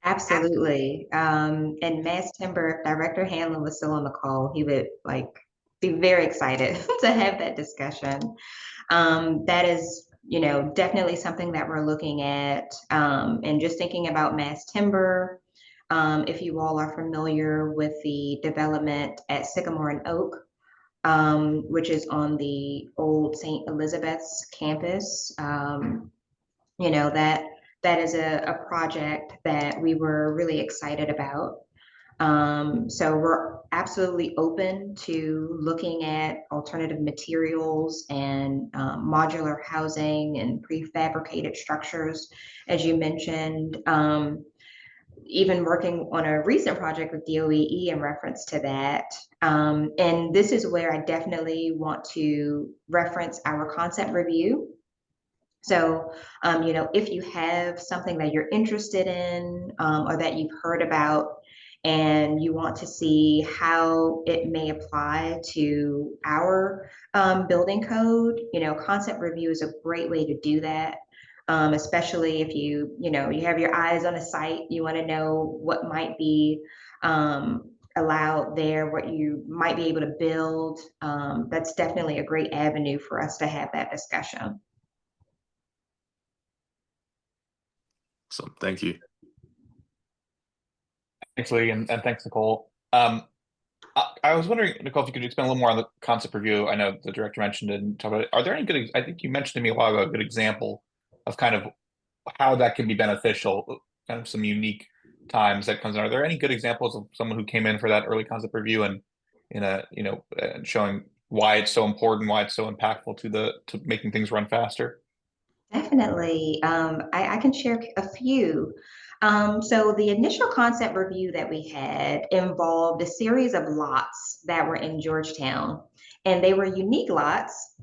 Absolutely. And mass timber, if Director Hanlon was still on the call, he would be very excited to have that discussion. That is, you know, definitely something that we're looking at. And just thinking about mass timber, if you all are familiar with the development at Sycamore and Oak, which is on the old St. Elizabeth's campus, you know, that is a project that we were really excited about. So we're absolutely open to looking at alternative materials and modular housing and prefabricated structures, as you mentioned. Even working on a recent project with DOE in reference to that. And this is where I definitely want to reference our concept review. So, if you have something that you're interested in or that you've heard about and you want to see how it may apply to our building code, concept review is a great way to do that. Especially if you have your eyes on a site, you want to know what might be allowed there, what you might be able to build. That's definitely a great avenue for us to have that discussion. So thank you. Thanks, Lee, and thanks, Nicole. I was wondering, Nicole, if you could expand a little more on the concept review. I know the director mentioned it and talked about it. Are there any good, I think you mentioned to me a while ago, a good example of kind of how that can be beneficial, kind of some unique times that comes in. Are there any good examples of someone who came in for that early concept review and showing why it's so important, why it's so impactful to making things run faster? Definitely. I can share a few. So the initial concept review that we had involved a series of lots that were in Georgetown, and they were unique lots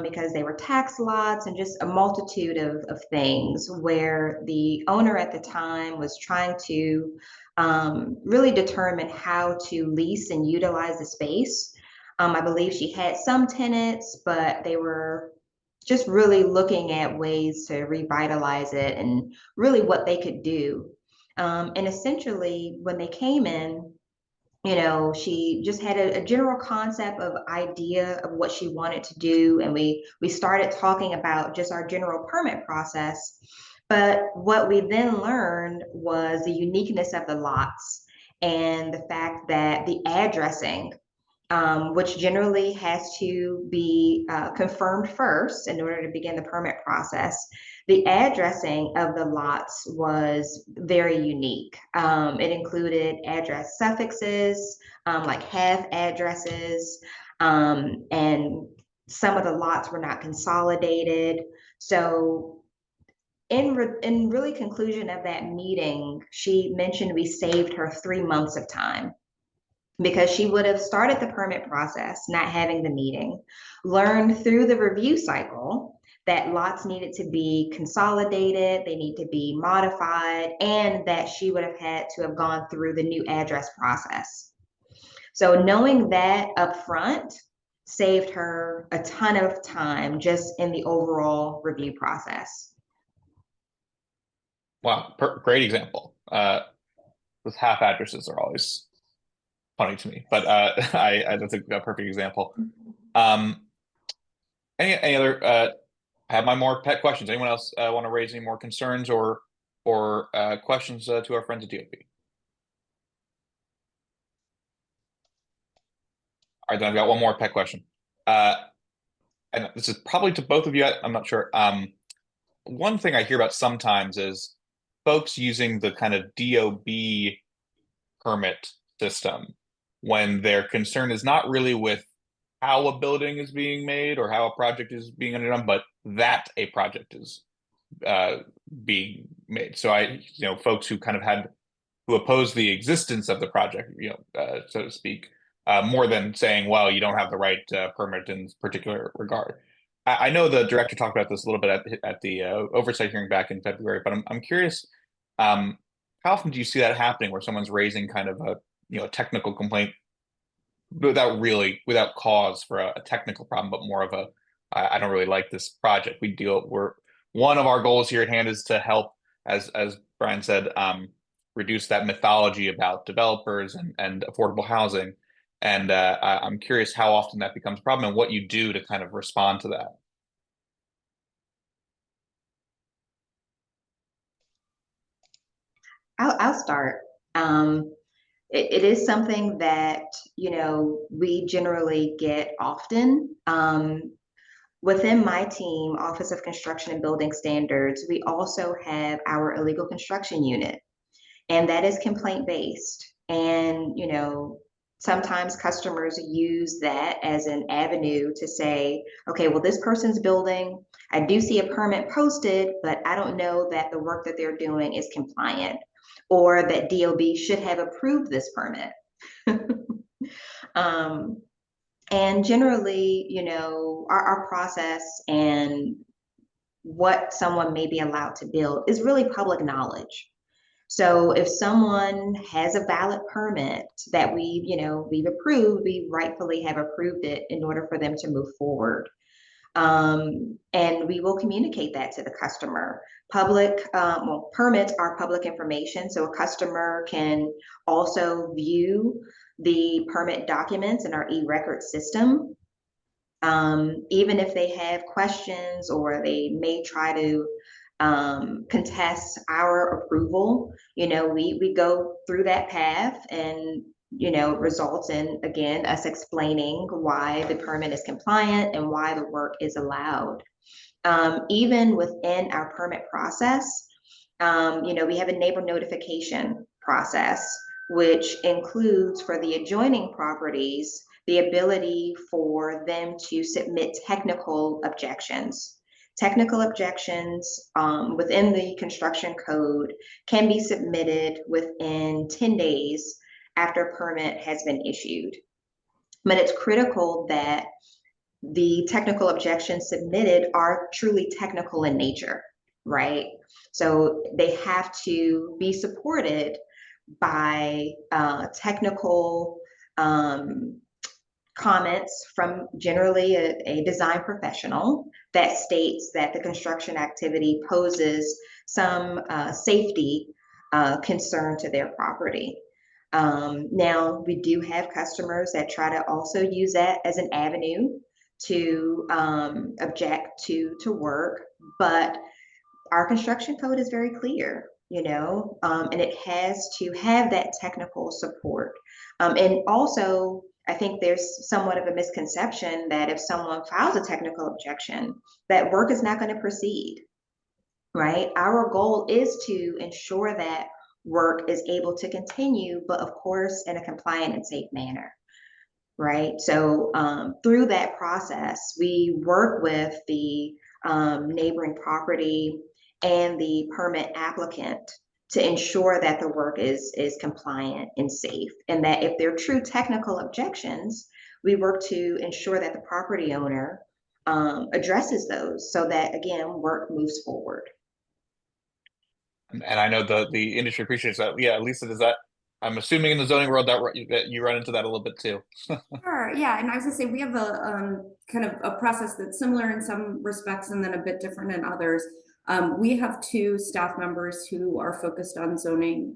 because they were tax lots and just a multitude of things where the owner at the time was trying to really determine how to lease and utilize the space. I believe she had some tenants, but they were just really looking at ways to revitalize it and really what they could do. And essentially, when they came in, she just had a general concept of idea of what she wanted to do. And we started talking about just our general permit process. But what we then learned was the uniqueness of the lots and the fact that the addressing, which generally has to be confirmed first in order to begin the permit process. The addressing of the lots was very unique. It included address suffixes, like half addresses, and some of the lots were not consolidated. So in really conclusion of that meeting, she mentioned we saved her 3 months of time, because she would have started the permit process, not having the meeting, learned through the review cycle that lots needed to be consolidated, they need to be modified, and that she would have had to have gone through the new address process. So knowing that upfront saved her a ton of time just in the overall review process. Wow, great example. With half addresses are always funny to me, but I that's a perfect example. Any other? I have my more pet questions. Anyone else want to raise any more concerns or questions to our friends at DOB? All right, then I've got one more pet question. And this is probably to both of you. I'm not sure. One thing I hear about sometimes is folks using the kind of DOB permit system when their concern is not really with how a building is being made or how a project is being done, but that a project is being made. So folks who kind of who oppose the existence of the project, so to speak, more than saying, well, you don't have the right permit in this particular regard. I know the director talked about this a little bit at the oversight hearing back in February, but I'm curious, how often do you see that happening where someone's raising kind of a technical complaint without cause for a technical problem, but more of I don't really like this project. One of our goals here at hand is to help, as Brian said, reduce that mythology about developers and affordable housing. And I'm curious how often that becomes a problem and what you do to kind of respond to that. I'll start. It is something that, we generally get often. Within my team, Office of Construction and Building Standards, we also have our illegal construction unit, and that is complaint based. And, Sometimes customers use that as an avenue to say, okay, well, this person's building, I do see a permit posted, but I don't know that the work that they're doing is compliant, or that DOB should have approved this permit. And generally, you know, our process and what someone may be allowed to build is really public knowledge. So if someone has a valid permit that we've approved, we rightfully have approved it in order for them to move forward. And we will communicate that to the customer. Permits are public information, so a customer can also view the permit documents in our e-record system. Even if they have questions or they may try to contest our approval, we go through that path, and it results in, again, us explaining why the permit is compliant and why the work is allowed. Even within our permit process, we have a neighbor notification process, which includes, for the adjoining properties, the ability for them to submit technical objections. Technical objections within the construction code can be submitted within 10 days after a permit has been issued. But it's critical that the technical objections submitted are truly technical in nature, right? So they have to be supported by technical comments from generally a design professional that states that the construction activity poses some safety concern to their property. Now, we do have customers that try to also use that as an avenue to object to work, but our construction code is very clear, and it has to have that technical support. And also, I think there's somewhat of a misconception that if someone files a technical objection, that work is not going to proceed, right? Our goal is to ensure that work is able to continue, but of course, in a compliant and safe manner, right? So through that process, we work with the neighboring property and the permit applicant to ensure that the work is compliant and safe, and that if there are true technical objections, we work to ensure that the property owner addresses those so that, again, work moves forward. And I know the industry appreciates that. Yeah, Lisa, does that, I'm assuming in the zoning world that you run into that a little bit too. Sure, yeah, and I was gonna say, we have a kind of a process that's similar in some respects and then a bit different in others. We have 2 staff members who are focused on zoning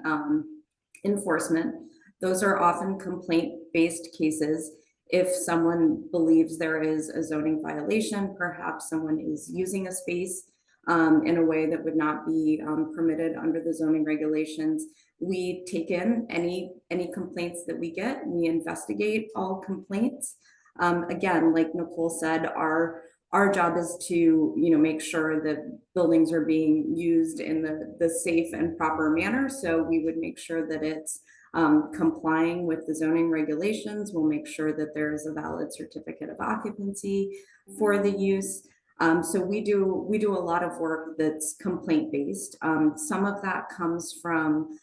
enforcement. Those are often complaint-based cases. If someone believes there is a zoning violation, perhaps someone is using a space in a way that would not be permitted under the zoning regulations, we take in any complaints that we get. We investigate all complaints. Again, like Nicole said, our job is to make sure that buildings are being used in the safe and proper manner. So we would make sure that it's complying with the zoning regulations. We'll make sure that there is a valid certificate of occupancy for the use. So we do a lot of work that's complaint based. Some of that comes from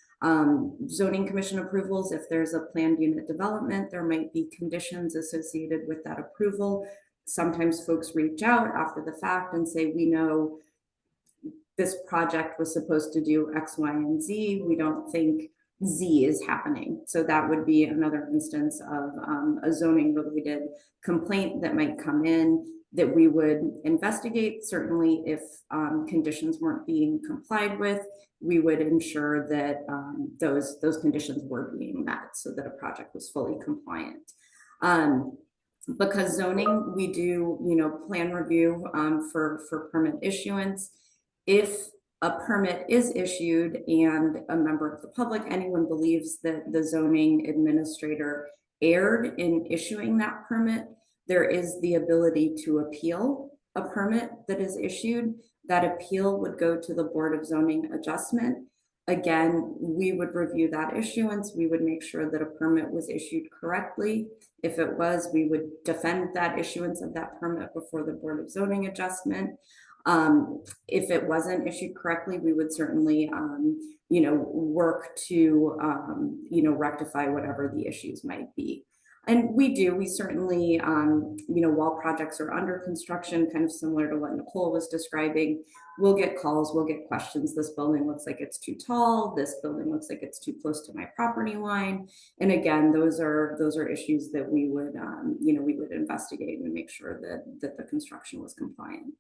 zoning commission approvals. If there's a planned unit development, there might be conditions associated with that approval. Sometimes folks reach out after the fact and say, we know this project was supposed to do X, Y, and Z. We don't think Z is happening. So that would be another instance of a zoning related complaint that might come in that we would investigate. Certainly if conditions weren't being complied with, we would ensure that those conditions were being met so that a project was fully compliant. Because zoning, we do, plan review for permit issuance. If a permit is issued and a member of the public, anyone believes that the zoning administrator erred in issuing that permit, there is the ability to appeal a permit that is issued. That appeal would go to the Board of Zoning Adjustment. Again, we would review that issuance. We would make sure that a permit was issued correctly. If it was, we would defend that issuance of that permit before the Board of Zoning Adjustment. If it wasn't issued correctly, we would certainly, work to, rectify whatever the issues might be. And we certainly, while projects are under construction, kind of similar to what Nicole was describing, we'll get calls, we'll get questions. This building looks like it's too tall. This building looks like it's too close to my property line. And again, those are issues that we would, we would investigate and make sure that the construction was compliant.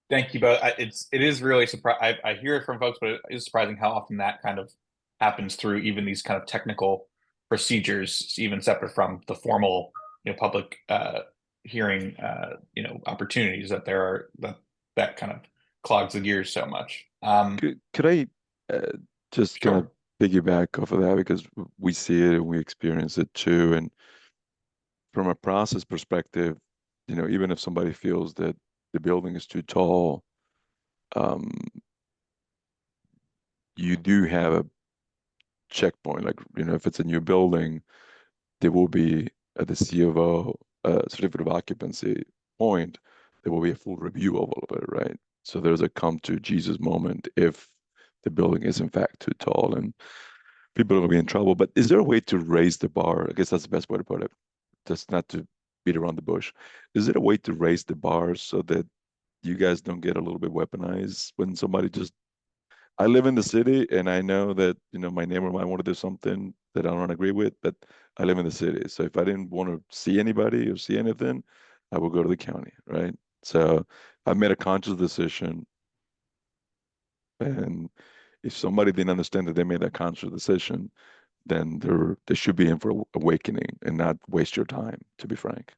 Thank you both. It is really surprising. I hear it from folks, but it is surprising how often that kind of happens through even these kind of technical procedures, even separate from the formal, public hearing, opportunities that there are that kind of clogs the gears so much. Could I just kind of piggyback off of that, because we see it and we experience it too. And from a process perspective, even if somebody feels that the building is too tall, you do have a checkpoint. Like, if it's a new building, there will be at the C of O certificate of occupancy point, there will be a full review of all of it, right? So there's a come to Jesus moment if the building is in fact too tall and people will be in trouble. But is there a way to raise the bar? I guess that's the best way to put it, just not to beat around the bush. Is there a way to raise the bar so that you guys don't get a little bit weaponized when somebody just, I live in the city and I know that, my neighbor might want to do something that I don't agree with, but I live in the city. So if I didn't want to see anybody or see anything, I would go to the county, right? So I made a conscious decision. And if somebody didn't understand that they made a conscious decision, then they should be in for awakening and not waste your time, to be frank.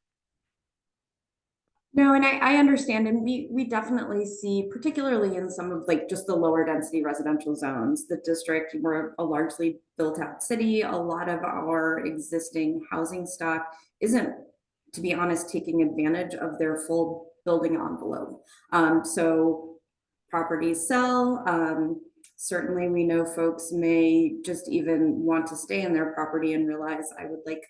No, and I understand, and we definitely see, particularly in some of like just the lower density residential zones, the district, we're a largely built out city. A lot of our existing housing stock isn't, to be honest, taking advantage of their full building envelope. So properties sell. Certainly we know folks may just even want to stay in their property and realize I would like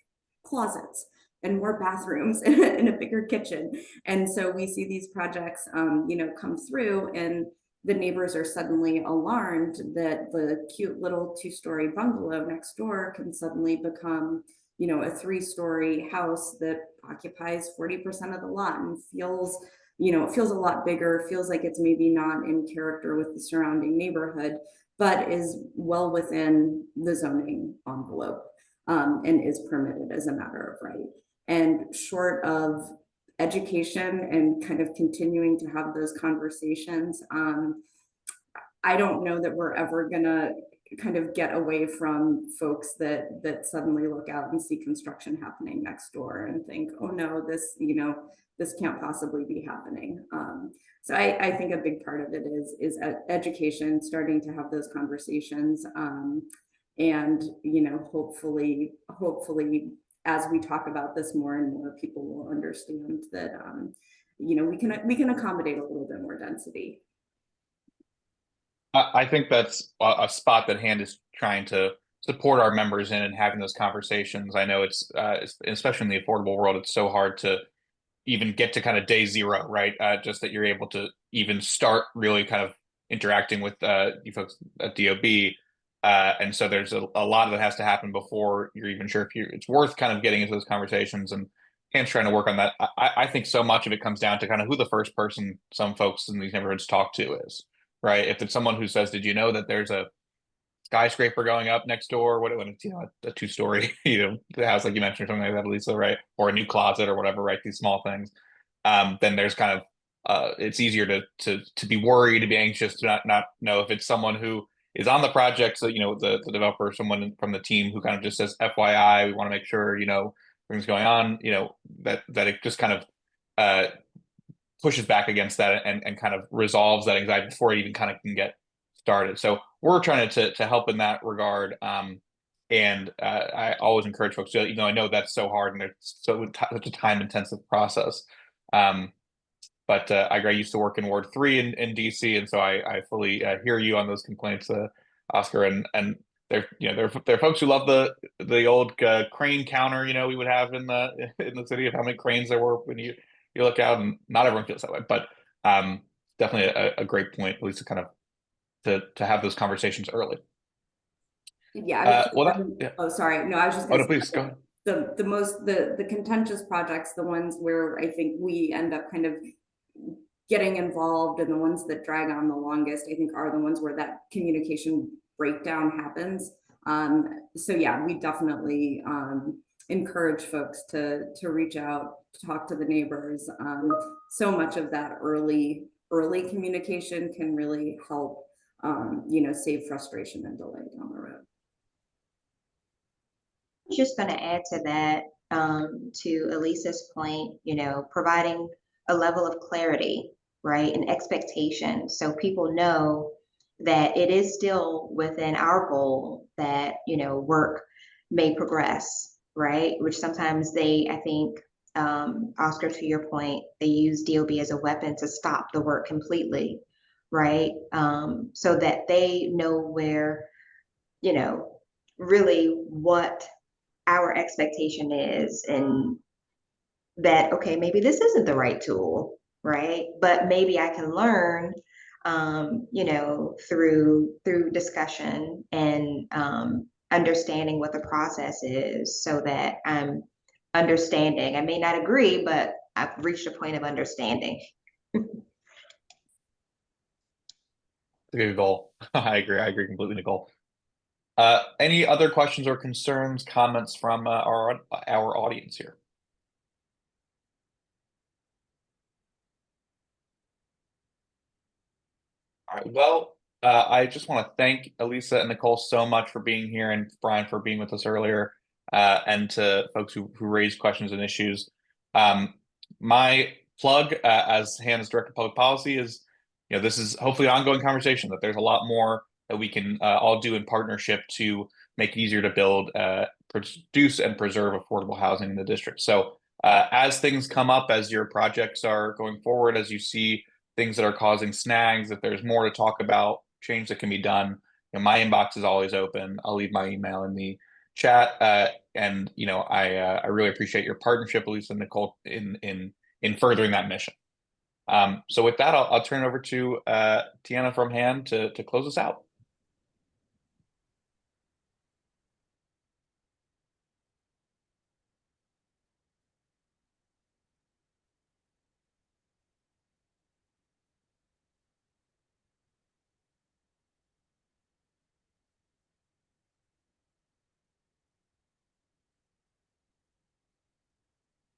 closets and more bathrooms and a bigger kitchen. And so we see these projects, come through, and the neighbors are suddenly alarmed that the cute little 2-story bungalow next door can suddenly become, a 3-story house that occupies 40% of the lot and feels, it feels a lot bigger, feels like it's maybe not in character with the surrounding neighborhood, but is well within the zoning envelope, and is permitted as a matter of right. And short of education and kind of continuing to have those conversations, I don't know that we're ever gonna kind of get away from folks that suddenly look out and see construction happening next door and think, oh no, this can't possibly be happening. So I think a big part of it is education, starting to have those conversations, and hopefully as we talk about this more and more, people will understand that we can accommodate a little bit more density. I think that's a spot that Hand is trying to support our members in and having those conversations. I know it's especially in the affordable world, it's so hard to even get to kind of day zero, right? Just that you're able to even start really kind of interacting with you folks at DOB. And so there's a lot that has to happen before you're even sure if it's worth kind of getting into those conversations, and Hand's trying to work on that. I think so much of it comes down to kind of who the first person some folks in these neighborhoods talk to is, right? If it's someone who says, did you know that there's a skyscraper going up next door? When it's, a 2-story, house, like you mentioned, or something like that, Lisa, right? Or a new closet or whatever, right? These small things. Then there's kind of, it's easier to be worried, to be anxious, to not know if it's someone who is on the project. So, the developer, someone from the team who kind of just says, FYI, we want to make sure, things going on, that it just kind of pushes back against that and kind of resolves that anxiety before it even kind of can get started. So we're trying to help in that regard. And I always encourage folks to, I know that's so hard and it's such a time intensive process. But But I used to work in Ward 3 in DC, and so I fully hear you on those complaints, Oscar. And there are folks who love the old crane counter, we would have in the city of how many cranes there were when you look out, and not everyone feels that way. But definitely a great point, at least to kind of to have those conversations early. Yeah. Yeah. Oh, sorry. No, I was just Oh, gonna no, please go ahead. the contentious projects, the ones where I think we end up kind of getting involved, and the ones that drag on the longest, I think, are the ones where that communication breakdown happens. So yeah, we definitely encourage folks to reach out, to talk to the neighbors. So much of that early communication can really help save frustration and delay down the road. Just going to add to that, to Elisa's point, providing a level of clarity, right, and expectation, so people know that it is still within our goal that, work may progress, right? Which sometimes I think, Oscar, to your point, they use DOB as a weapon to stop the work completely, right? So that they know where, really what our expectation is, and that, okay, maybe this isn't the right tool, right? But maybe I can learn, through discussion and understanding what the process is, so that I'm understanding. I may not agree, but I've reached a point of understanding. A good goal. I agree completely, Nicole. Any other questions or concerns, comments from our audience here? All right. Well, I just want to thank Elisa and Nicole so much for being here, and Brian for being with us earlier, and to folks who raised questions and issues. My plug as Hannah's Director of Public Policy is, this is hopefully an ongoing conversation, that there's a lot more that we can all do in partnership to make it easier to build, produce, and preserve affordable housing in the district. So as things come up, as your projects are going forward, as you see things that are causing snags, if there's more to talk about, change that can be done, my inbox is always open. I'll leave my email in the chat, and I really appreciate your partnership, Elisa and Nicole, in furthering that mission. So with that, I'll turn it over to Tiana from Han to close us out.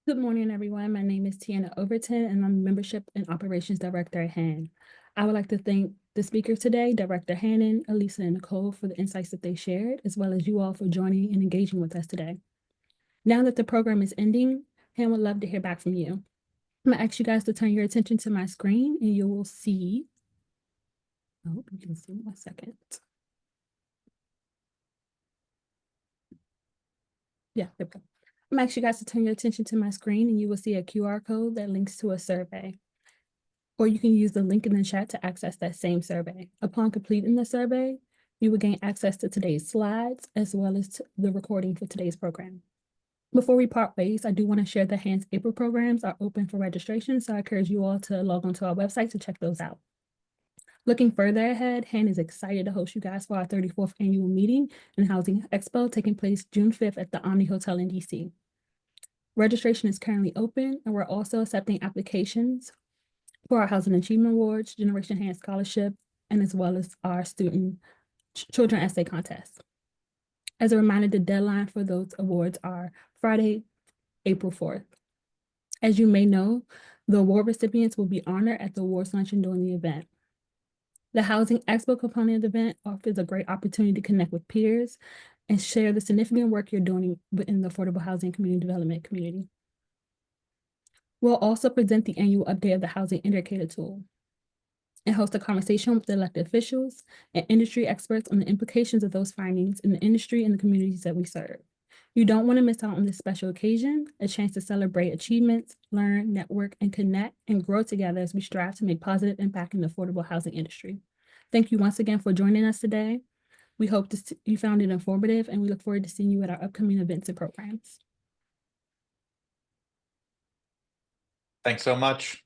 Good morning, everyone. My name is Tiana Overton, and I'm Membership and Operations Director at HAN. I would like to thank the speakers today, Director Hannon, Elisa, and Nicole, for the insights that they shared, as well as you all for joining and engaging with us today. Now that the program is ending, HAN would love to hear back from you. I'm going to ask you guys to turn your attention to my screen, and you will see, I hope you can see 1 second. Yeah, there we go. I'm going to ask you guys to turn your attention to my screen, and you will see a QR code that links to a survey. Or you can use the link in the chat to access that same survey. Upon completing the survey, you will gain access to today's slides, as well as to the recording for today's program. Before we part ways, I do want to share that HAN's April programs are open for registration, so I encourage you all to log onto our website to check those out. Looking further ahead, HAN is excited to host you guys for our 34th annual meeting and housing expo taking place June 5th at the Omni Hotel in DC. Registration is currently open, and we're also accepting applications for our Housing Achievement Awards, Generation HAN Scholarship, and as well as our Student Children Essay Contest. As a reminder, the deadline for those awards are Friday, April 4th. As you may know, the award recipients will be honored at the awards luncheon during the event. The Housing Expo component of the event offers a great opportunity to connect with peers and share the significant work you're doing within the affordable housing community development community. We'll also present the annual update of the Housing Indicator Tool and host a conversation with the elected officials and industry experts on the implications of those findings in the industry and the communities that we serve. You don't want to miss out on this special occasion, a chance to celebrate achievements, learn, network, and connect and grow together as we strive to make positive impact in the affordable housing industry. Thank you once again for joining us today. We hope you found it informative, and we look forward to seeing you at our upcoming events and programs. Thanks so much.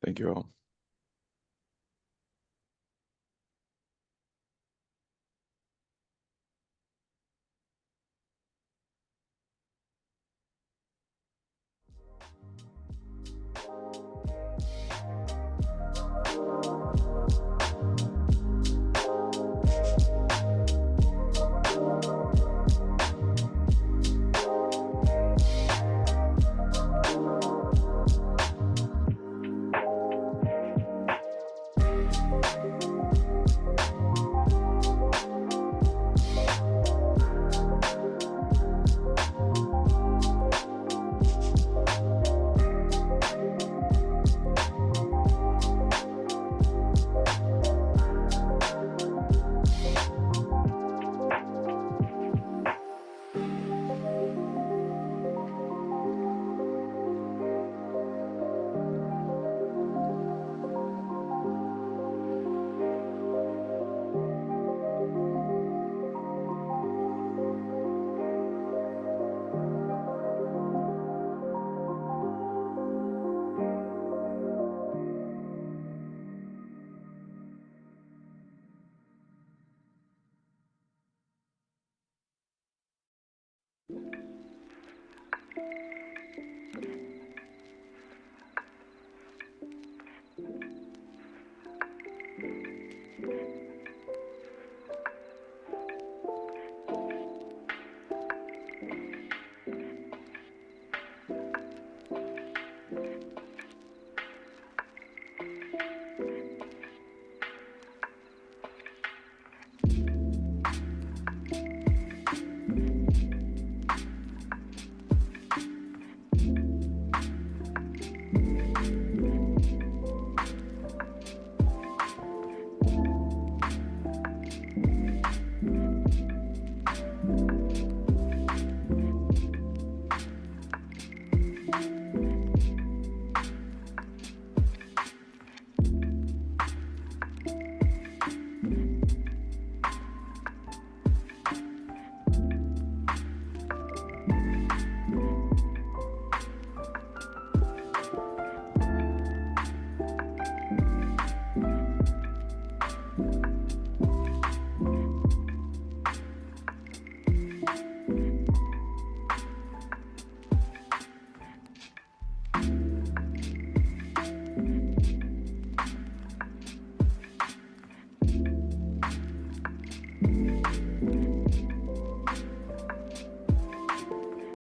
Thank you all.